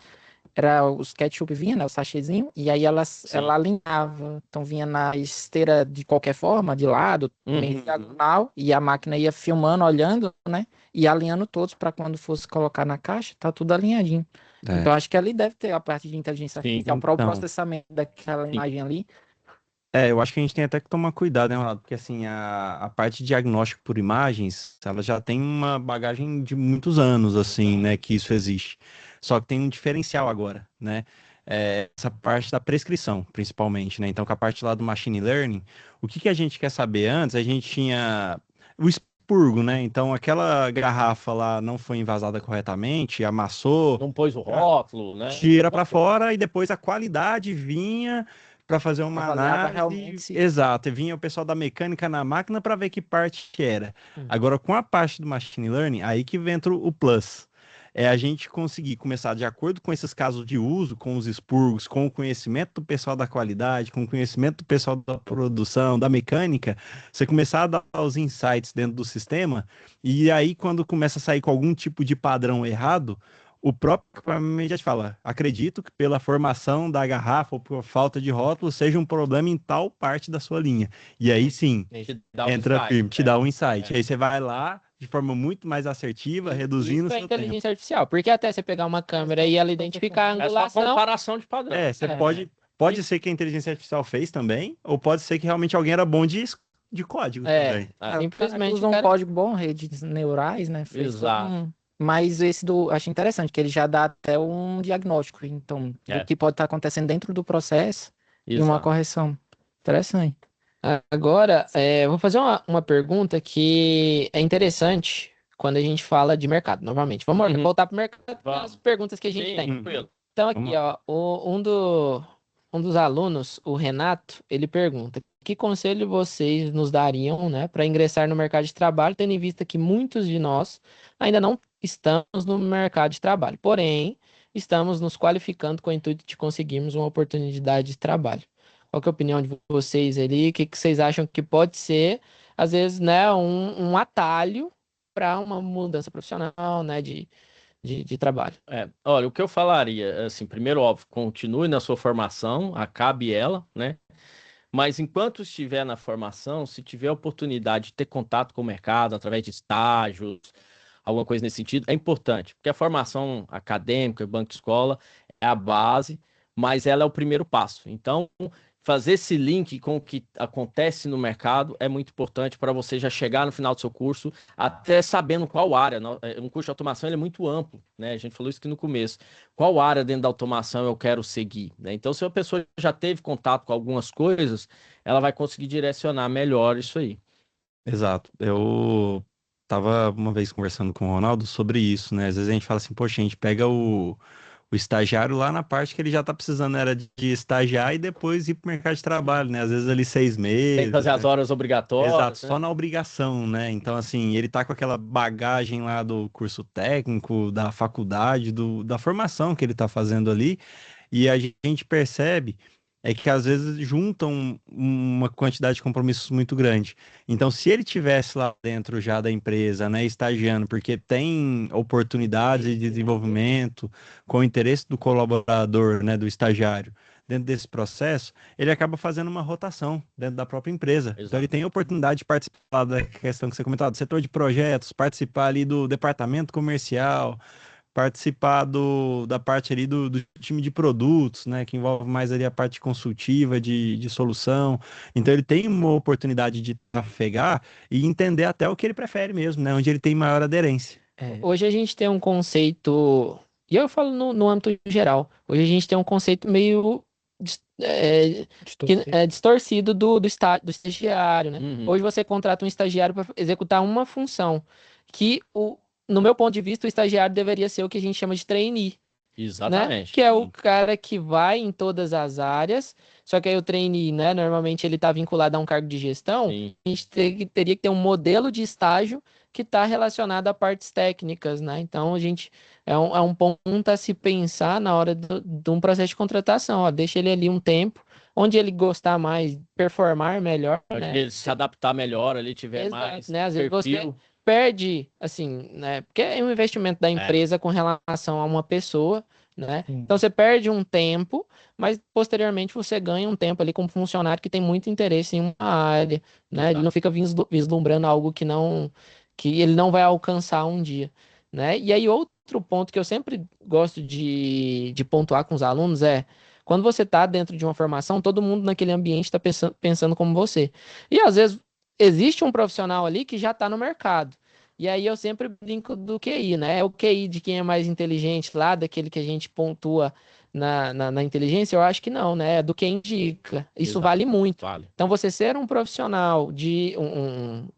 era os ketchup vinha, né, o sachêzinho, e aí ela alinhava, então vinha na esteira de qualquer forma, de lado, meio diagonal, e a máquina ia filmando, olhando, né, e alinhando todos para quando fosse colocar na caixa, tá tudo alinhadinho. Então acho que ali deve ter a parte de inteligência artificial para o processamento daquela imagem ali. Eu acho que a gente tem até que tomar cuidado, né, Ronaldo? Porque assim, a parte de diagnóstico por imagens, ela já tem uma bagagem de muitos anos, assim, né, que isso existe. Só que tem um diferencial agora, né? Essa parte da prescrição, principalmente, né? Então, com a parte lá do machine learning, o que a gente quer saber antes? A gente tinha o expurgo, né? Então, aquela garrafa lá não foi envasada corretamente, amassou. Não pôs o rótulo, né? Tira para fora e depois a qualidade vinha para fazer uma análise. Realmente, exato, e vinha o pessoal da mecânica na máquina para ver que parte que era. Agora, com a parte do machine learning, aí que entra o plus. É a gente conseguir começar, de acordo com esses casos de uso, com os expurgos, com o conhecimento do pessoal da qualidade, com o conhecimento do pessoal da produção, da mecânica, você começar a dar os insights dentro do sistema, e aí quando começa a sair com algum tipo de padrão errado, o próprio equipamento já te fala, acredito que pela formação da garrafa ou por falta de rótulo seja um problema em tal parte da sua linha. E aí sim, entra firme, te dá um insight. Aí você vai lá de forma muito mais assertiva, reduzindo o Isso é seu tempo. inteligência artificial, porque até você pegar uma câmera e ela identificar a angulação... É só comparação de padrão. Você pode ser que a inteligência artificial fez também, ou pode ser que realmente alguém era bom de código também. Simplesmente usa um código bom, redes neurais, né? Exato. Mas esse achei interessante, que ele já dá até um diagnóstico, então, do que pode estar acontecendo dentro do processo e uma correção. Interessante. Agora, vou fazer uma pergunta que é interessante quando a gente fala de mercado, novamente. Vamos voltar para o mercado, as perguntas que a gente tem. Então, aqui, ó, um dos alunos, o Renato, ele pergunta: que conselho vocês nos dariam, né, para ingressar no mercado de trabalho, tendo em vista que muitos de nós ainda não estamos no mercado de trabalho, porém, estamos nos qualificando com o intuito de conseguirmos uma oportunidade de trabalho. Qual que é a opinião de vocês ali? O que vocês acham que pode ser, às vezes, né, um atalho para uma mudança profissional, né, de trabalho? Olha, o que eu falaria, assim, primeiro, óbvio, continue na sua formação, acabe ela, né? Mas enquanto estiver na formação, se tiver a oportunidade de ter contato com o mercado através de estágios, alguma coisa nesse sentido, é importante, porque a formação acadêmica, banco de escola, é a base, mas ela é o primeiro passo. Então, fazer esse link com o que acontece no mercado é muito importante para você já chegar no final do seu curso, até sabendo qual área. Um curso de automação ele é muito amplo, né? A gente falou isso aqui no começo. Qual área dentro da automação eu quero seguir, né? Então, se a pessoa já teve contato com algumas coisas, ela vai conseguir direcionar melhor isso aí. Exato. Eu tava uma vez conversando com o Ronaldo sobre isso, né? Às vezes a gente fala assim, poxa, a gente pega o estagiário lá na parte que ele já tá precisando era de estagiar e depois ir pro mercado de trabalho, né? Às vezes ali 6 Tem meses, que fazer as né? horas obrigatórias, Exato, né? só na obrigação, né? Então, assim, ele tá com aquela bagagem lá do curso técnico, da faculdade, da formação que ele tá fazendo ali, e a gente percebe que às vezes juntam uma quantidade de compromissos muito grande. Então, se ele tivesse lá dentro já da empresa, né, estagiando, porque tem oportunidades de desenvolvimento com o interesse do colaborador, né, do estagiário, dentro desse processo, ele acaba fazendo uma rotação dentro da própria empresa. Então, ele tem a oportunidade de participar da questão que você comentou, do setor de projetos, participar ali do departamento comercial, participar da parte ali do time de produtos, né, que envolve mais ali a parte consultiva de solução. Então ele tem uma oportunidade de trafegar e entender até o que ele prefere mesmo, né, onde ele tem maior aderência. Hoje a gente tem um conceito, e eu falo no âmbito geral, hoje a gente tem um conceito meio distorcido do estagiário, né? Hoje você contrata um estagiário para executar uma função que no meu ponto de vista, o estagiário deveria ser o que a gente chama de trainee. Exatamente. Né? Que é o cara que vai em todas as áreas, só que aí o trainee, né, normalmente ele está vinculado a um cargo de gestão, a gente teria que ter um modelo de estágio que está relacionado a partes técnicas, né? Então, a gente é um ponto a se pensar na hora de um processo de contratação, ó, deixa ele ali um tempo, onde ele gostar mais, performar melhor, né? Ele se adaptar melhor ali, tiver mais né? Às vezes perfil. você perde, assim, né? Porque é um investimento da empresa com relação a uma pessoa, né? Então você perde um tempo, mas posteriormente você ganha um tempo ali como funcionário que tem muito interesse em uma área, né? Ele não fica vislumbrando algo que ele não vai alcançar um dia, né? E aí outro ponto que eu sempre gosto de pontuar com os alunos é quando você está dentro de uma formação, todo mundo naquele ambiente está pensando como você. E às vezes existe um profissional ali que já está no mercado. E aí eu sempre brinco do QI, né? É o QI de quem é mais inteligente lá, daquele que a gente pontua na inteligência, eu acho que não, né? É do que indica. Isso vale muito. Então, você ser um profissional,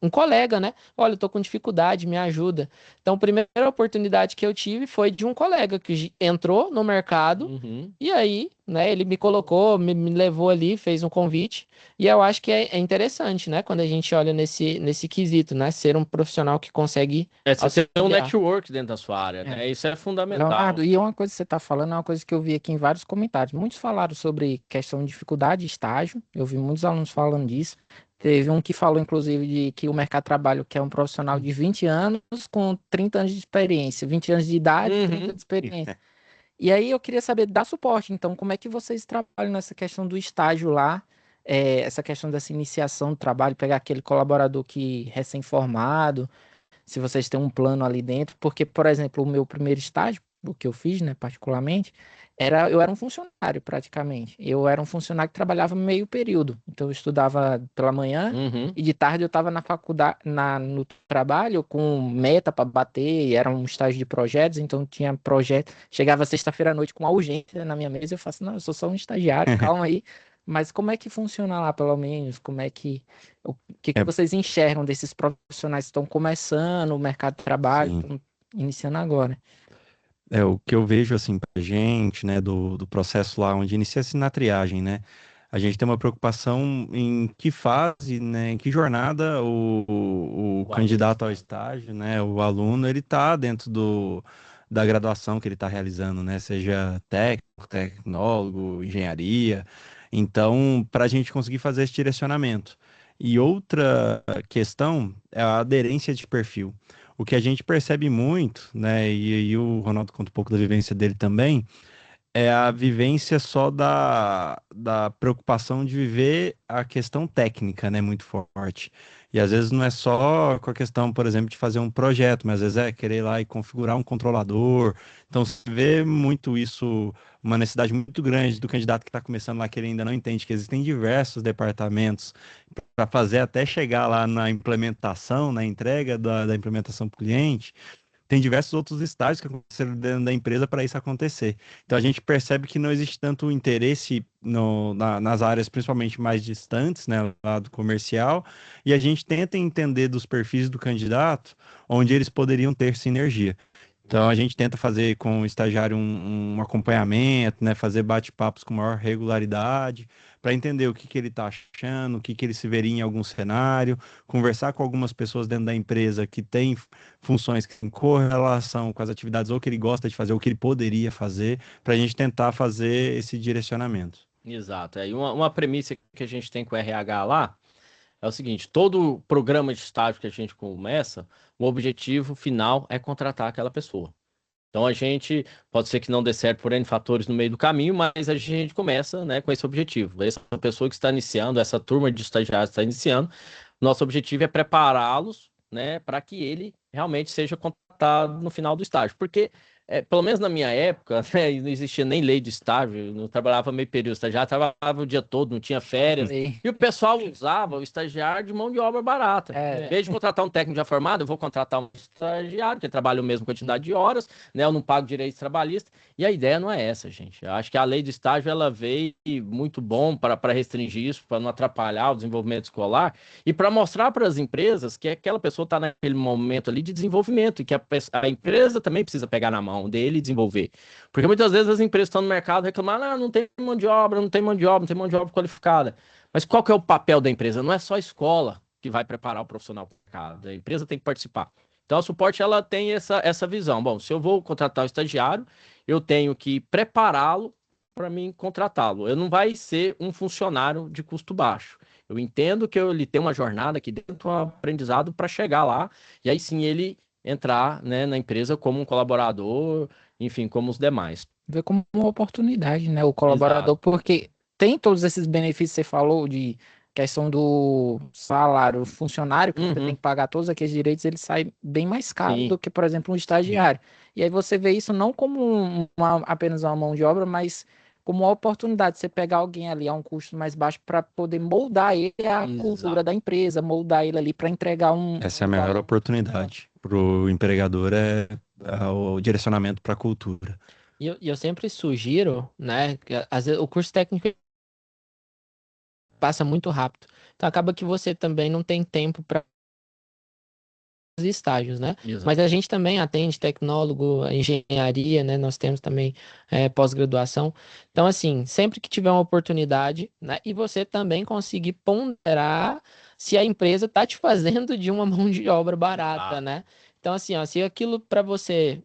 um colega, né? Olha, eu tô com dificuldade, me ajuda. Então, a primeira oportunidade que eu tive foi de um colega que entrou no mercado e aí, né? Ele me colocou, me levou ali, fez um convite. E eu acho que é interessante, né? Quando a gente olha nesse quesito, né? Ser um profissional que consegue Você tem um network dentro da sua área, né? Isso é fundamental. Leonardo, e uma coisa que você está falando é uma coisa que eu vi aqui em vários comentários. Muitos falaram sobre questão de dificuldade de estágio. Eu vi muitos alunos falando disso. Teve um que falou, inclusive, de que o mercado de trabalho quer um profissional de 20 anos com 30 anos de experiência. 20 anos de idade, 30 de experiência. E aí eu queria saber, dar suporte, então, como é que vocês trabalham nessa questão do estágio lá, essa questão dessa iniciação do trabalho, pegar aquele colaborador que recém-formado, se vocês têm um plano ali dentro, porque, por exemplo, o meu primeiro estágio, o que eu fiz, né, particularmente, eu era um funcionário praticamente. Eu era um funcionário que trabalhava meio período. Então eu estudava pela manhã e de tarde eu estava na faculdade, no trabalho com meta para bater, e era um estágio de projetos, então tinha projeto. Chegava sexta-feira à noite com uma urgência na minha mesa, eu faço, não, eu sou só um estagiário, calma aí. Mas como é que funciona lá, pelo menos? O que vocês enxergam desses profissionais que estão começando o mercado de trabalho, estão iniciando agora? O que eu vejo, assim, pra gente, né, do processo lá, onde inicia-se na triagem, né, a gente tem uma preocupação em que fase, né, em que jornada o candidato ao estágio, né, o aluno, ele tá dentro da graduação que ele está realizando, né, seja técnico, tecnólogo, engenharia. Então, para a gente conseguir fazer esse direcionamento. E outra questão é a aderência de perfil. O que a gente percebe muito, né, e o Ronaldo conta um pouco da vivência dele também, é a vivência só da preocupação de viver a questão técnica, né, muito forte. E às vezes não é só com a questão, por exemplo, de fazer um projeto, mas às vezes é querer ir lá e configurar um controlador. Então, se vê muito isso, uma necessidade muito grande do candidato que está começando lá, que ele ainda não entende que existem diversos departamentos para fazer até chegar lá na implementação, na entrega da implementação para o cliente. Tem diversos outros estágios que aconteceram dentro da empresa para isso acontecer. Então a gente percebe que não existe tanto interesse nas áreas principalmente mais distantes, né, lá do comercial, e a gente tenta entender dos perfis do candidato onde eles poderiam ter sinergia. Então a gente tenta fazer com o estagiário um acompanhamento, né, fazer bate-papos com maior regularidade, para entender o que ele está achando, o que ele se veria em algum cenário, conversar com algumas pessoas dentro da empresa que têm funções que têm correlação com as atividades ou que ele gosta de fazer ou que ele poderia fazer, para a gente tentar fazer esse direcionamento. Exato. E uma premissa que a gente tem com o RH lá é o seguinte: todo programa de estágio que a gente começa, o objetivo final é contratar aquela pessoa. Então a gente, pode ser que não dê certo por N fatores no meio do caminho, mas a gente começa, né, com esse objetivo. Essa pessoa que está iniciando, essa turma de estagiários que está iniciando, nosso objetivo é prepará-los, né, para que ele realmente seja contratado no final do estágio. Porque, pelo menos na minha época, né, não existia nem lei de estágio, não trabalhava meio período, estagiário trabalhava o dia todo, não tinha férias, e o pessoal usava o estagiário de mão de obra barata. Em vez de contratar um técnico já formado, eu vou contratar um estagiário que trabalha a mesma quantidade de horas, né, eu não pago direitos trabalhistas, e a ideia não é essa, gente. Eu acho que a lei de estágio ela veio muito bom para restringir isso, para não atrapalhar o desenvolvimento escolar, e para mostrar para as empresas que aquela pessoa está naquele momento ali de desenvolvimento, e que a empresa também precisa pegar na mão dele e desenvolver. Porque muitas vezes as empresas estão no mercado reclamando, não tem mão de obra, não tem mão de obra, não tem mão de obra qualificada. Mas qual que é o papel da empresa? Não é só a escola que vai preparar o profissional para o mercado, a empresa tem que participar. Então, a Suporte ela tem essa visão. Bom, se eu vou contratar o estagiário, eu tenho que prepará-lo para mim contratá-lo. Eu não vai ser um funcionário de custo baixo. Eu entendo que ele tem uma jornada aqui dentro, um aprendizado para chegar lá, e aí sim ele entrar, né, na empresa como um colaborador, enfim, como os demais. Ver como uma oportunidade, né, o colaborador, porque tem todos esses benefícios que você falou de questão do salário, o funcionário que você tem que pagar todos aqueles direitos, ele sai bem mais caro do que, por exemplo, um estagiário. E aí você vê isso não como apenas uma mão de obra, mas como uma oportunidade de você pegar alguém ali a um custo mais baixo para poder moldar ele à cultura da empresa, moldar ele ali para entregar um... Essa é a melhor oportunidade para o empregador, é o direcionamento para a cultura. E eu sempre sugiro, né, que às vezes o curso técnico passa muito rápido. Então acaba que você também não tem tempo para os estágios, né? Exato. Mas a gente também atende tecnólogo, engenharia, né? Nós temos também pós-graduação. Então, assim, sempre que tiver uma oportunidade, né? E você também conseguir ponderar se a empresa está te fazendo de uma mão de obra barata, né? Então, assim, ó, se aquilo para você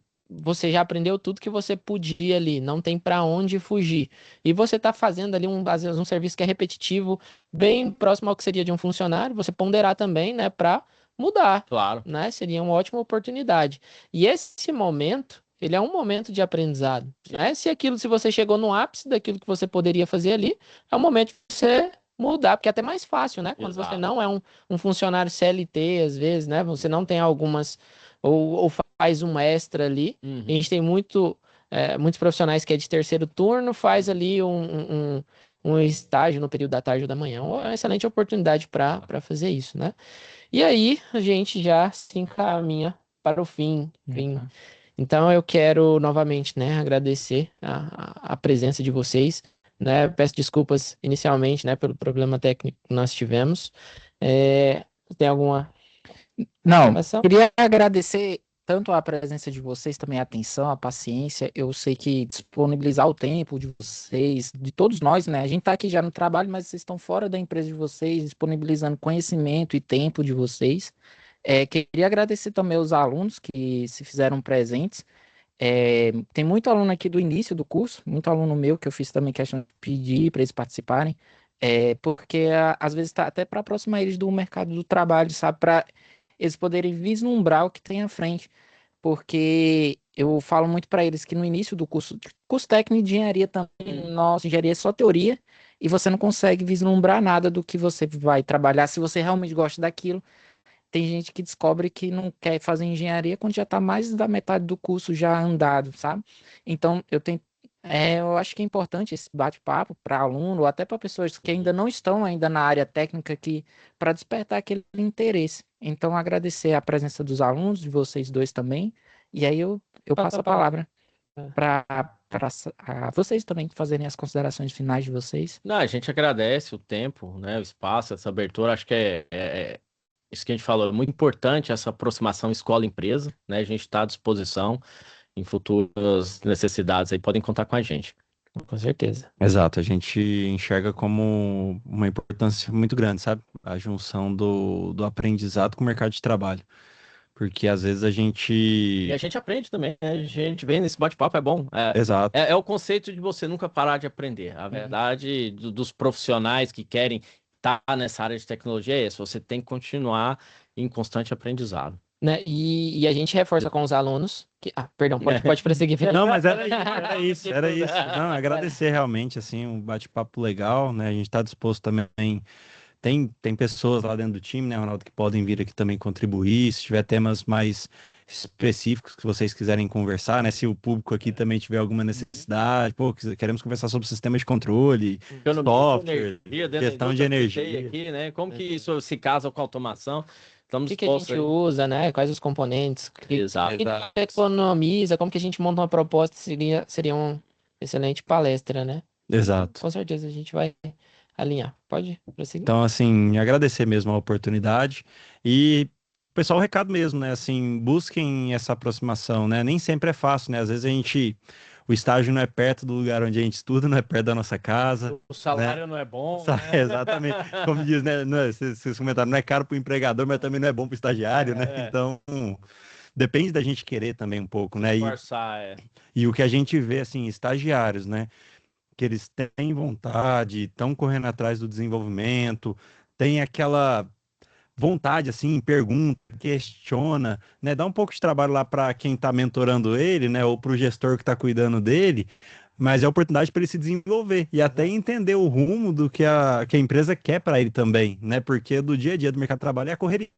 já aprendeu tudo que você podia ali, não tem para onde fugir. E você está fazendo ali às vezes um serviço que é repetitivo, bem próximo ao que seria de um funcionário, você ponderar também, né, para mudar, claro, né? Seria uma ótima oportunidade. E esse momento, ele é um momento de aprendizado, né? Se você chegou no ápice daquilo que você poderia fazer ali, é o momento de você mudar, porque é até mais fácil, né? Quando você não é um funcionário CLT, às vezes, né? Você não tem algumas, ou faz um extra ali. A gente tem muitos profissionais que é de terceiro turno, faz ali um estágio no período da tarde ou da manhã. É uma excelente oportunidade para fazer isso, né? E aí, a gente já se encaminha para o fim. Então, eu quero novamente, né, agradecer a presença de vocês, né? Peço desculpas inicialmente, né, pelo problema técnico que nós tivemos. Tem alguma informação? Queria agradecer tanto a presença de vocês, também a atenção, a paciência. Eu sei que disponibilizar o tempo de vocês, de todos nós, né? A gente tá aqui já no trabalho, mas vocês estão fora da empresa de vocês, disponibilizando conhecimento e tempo de vocês. Queria agradecer também aos alunos que se fizeram presentes. Tem muito aluno aqui do início do curso, muito aluno meu que eu fiz também questão de pedir para eles participarem, porque às vezes tá até para aproximar eles do mercado do trabalho, sabe? Para eles poderem vislumbrar o que tem à frente. porque eu falo muito para eles que no início do curso técnico de engenharia também, nossa, engenharia é só teoria, e você não consegue vislumbrar nada do que você vai trabalhar, se você realmente gosta daquilo. Tem gente que descobre que não quer fazer engenharia quando já está mais da metade do curso já andado, sabe? Então, eu acho que é importante esse bate-papo para aluno, ou até para pessoas que ainda não estão ainda na área técnica, para despertar aquele interesse. Então, agradecer a presença dos alunos, de vocês dois também, e aí eu passo a palavra para vocês também fazerem as considerações finais de vocês. Não, a gente agradece o tempo, né, o espaço, essa abertura. Acho que isso que a gente falou, é muito importante, essa aproximação escola-empresa, né? A gente está à disposição em futuras necessidades aí, podem contar com a gente. Com certeza. Exato, a gente enxerga como uma importância muito grande, sabe? A junção do aprendizado com o mercado de trabalho. Porque às vezes a gente... E a gente aprende também, né? A gente vem nesse bate-papo, é bom. Exato. É o conceito de você nunca parar de aprender. A verdade dos profissionais que querem estar nessa área de tecnologia é essa, você tem que continuar em constante aprendizado. Né? E a gente reforça com os alunos que... perdão, pode prosseguir, Felipe. Não, mas era isso. Não, agradecer realmente, assim, um bate-papo legal, né? A gente está disposto também. Tem pessoas lá dentro do time, né, Ronaldo, que podem vir aqui também contribuir, se tiver temas mais específicos que vocês quiserem conversar, né? Se o público aqui também tiver alguma necessidade, queremos conversar sobre sistemas de controle, software, gestão de energia. Aqui, né? Como que isso se casa com a automação? O que a gente usa, né? Quais os componentes? Exato. Que economiza, como que a gente monta uma proposta, seria uma excelente palestra, né? Exato. Com certeza a gente vai alinhar. Pode prosseguir? Então, assim, agradecer mesmo a oportunidade e pessoal, o recado mesmo, né? Assim, busquem essa aproximação, né? Nem sempre é fácil, né? Às vezes o estágio não é perto do lugar onde a gente estuda, não é perto da nossa casa. O salário, né, não é bom. Né? Exatamente. Como diz, né? Vocês comentaram, não é caro para o empregador, mas também não é bom para o estagiário, né? Então, depende da gente querer também um pouco, né? E o que a gente vê, assim, estagiários, né? Que eles têm vontade, estão correndo atrás do desenvolvimento, tem aquela vontade, assim, pergunta, questiona, né? Dá um pouco de trabalho lá para quem está mentorando ele, né? Ou para o gestor que está cuidando dele, mas é oportunidade para ele se desenvolver e até entender o rumo do que a empresa quer para ele também, né? Porque do dia a dia do mercado de trabalho é a correria.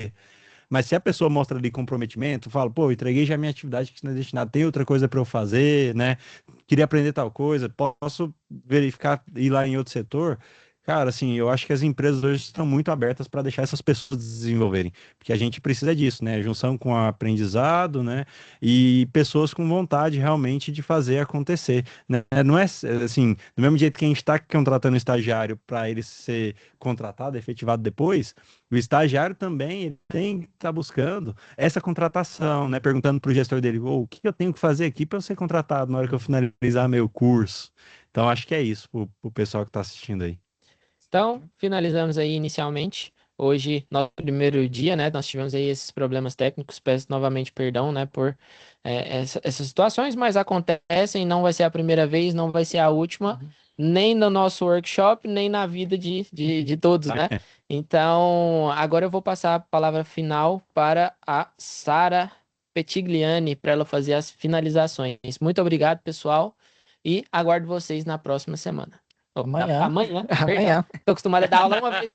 Mas se a pessoa mostra ali comprometimento, fala, pô, eu entreguei já a minha atividade que não é destinada, tem outra coisa para eu fazer, né? Queria aprender tal coisa, posso verificar, ir lá em outro setor. Cara, assim, eu acho que as empresas hoje estão muito abertas para deixar essas pessoas desenvolverem, porque a gente precisa disso, né? Junção com o aprendizado, né? E pessoas com vontade realmente de fazer acontecer, né? Não é assim, do mesmo jeito que a gente está contratando um estagiário para ele ser contratado, efetivado depois, o estagiário também ele tem que estar buscando essa contratação, né? Perguntando para o gestor dele, o que eu tenho que fazer aqui para eu ser contratado na hora que eu finalizar meu curso. Então, acho que é isso para o pessoal que está assistindo aí. Então, finalizamos aí inicialmente. Hoje, nosso primeiro dia, né? Nós tivemos aí esses problemas técnicos. Peço novamente perdão, né? Por essas situações, mas acontecem. Não vai ser a primeira vez, não vai ser a última, nem no nosso workshop, nem na vida de todos, né? Então, agora eu vou passar a palavra final para a Sara Petigliani, para ela fazer as finalizações. Muito obrigado, pessoal, e aguardo vocês na próxima semana. Amanhã. Amanhã. Estou acostumado a dar aula uma vez.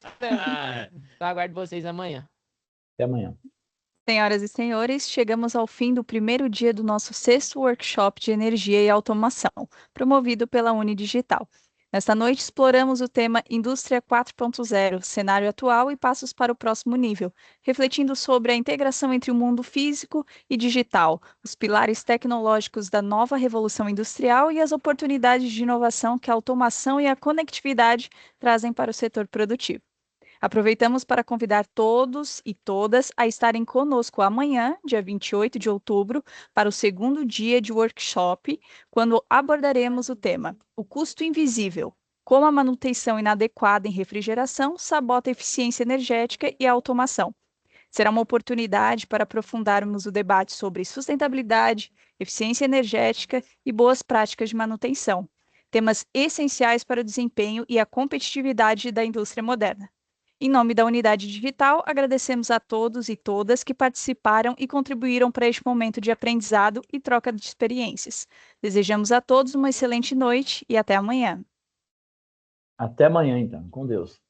Então, aguardo vocês amanhã. Até amanhã. Senhoras e senhores, chegamos ao fim do primeiro dia do nosso 6º workshop de energia e automação, promovido pela Unidigital. Nesta noite, exploramos o tema Indústria 4.0, cenário atual e passos para o próximo nível, refletindo sobre a integração entre o mundo físico e digital, os pilares tecnológicos da nova revolução industrial e as oportunidades de inovação que a automação e a conectividade trazem para o setor produtivo. Aproveitamos para convidar todos e todas a estarem conosco amanhã, dia 28 de outubro, para o segundo dia de workshop, quando abordaremos o tema O Custo Invisível, como a manutenção inadequada em refrigeração sabota a eficiência energética e a automação. Será uma oportunidade para aprofundarmos o debate sobre sustentabilidade, eficiência energética e boas práticas de manutenção, temas essenciais para o desempenho e a competitividade da indústria moderna. Em nome da Unidade Digital, agradecemos a todos e todas que participaram e contribuíram para este momento de aprendizado e troca de experiências. Desejamos a todos uma excelente noite e até amanhã. Até amanhã, então. Com Deus.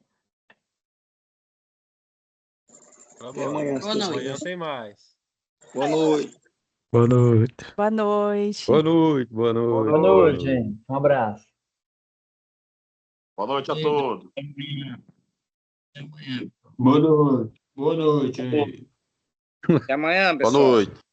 Até amanhã. Boa noite. Amanhã tem mais. Boa noite. Boa noite. Boa noite. Boa noite, boa noite. Boa noite, gente. Um abraço. Boa noite a todos. Até amanhã. Boa noite. Boa noite aí. Até amanhã, Boa pessoal. noite.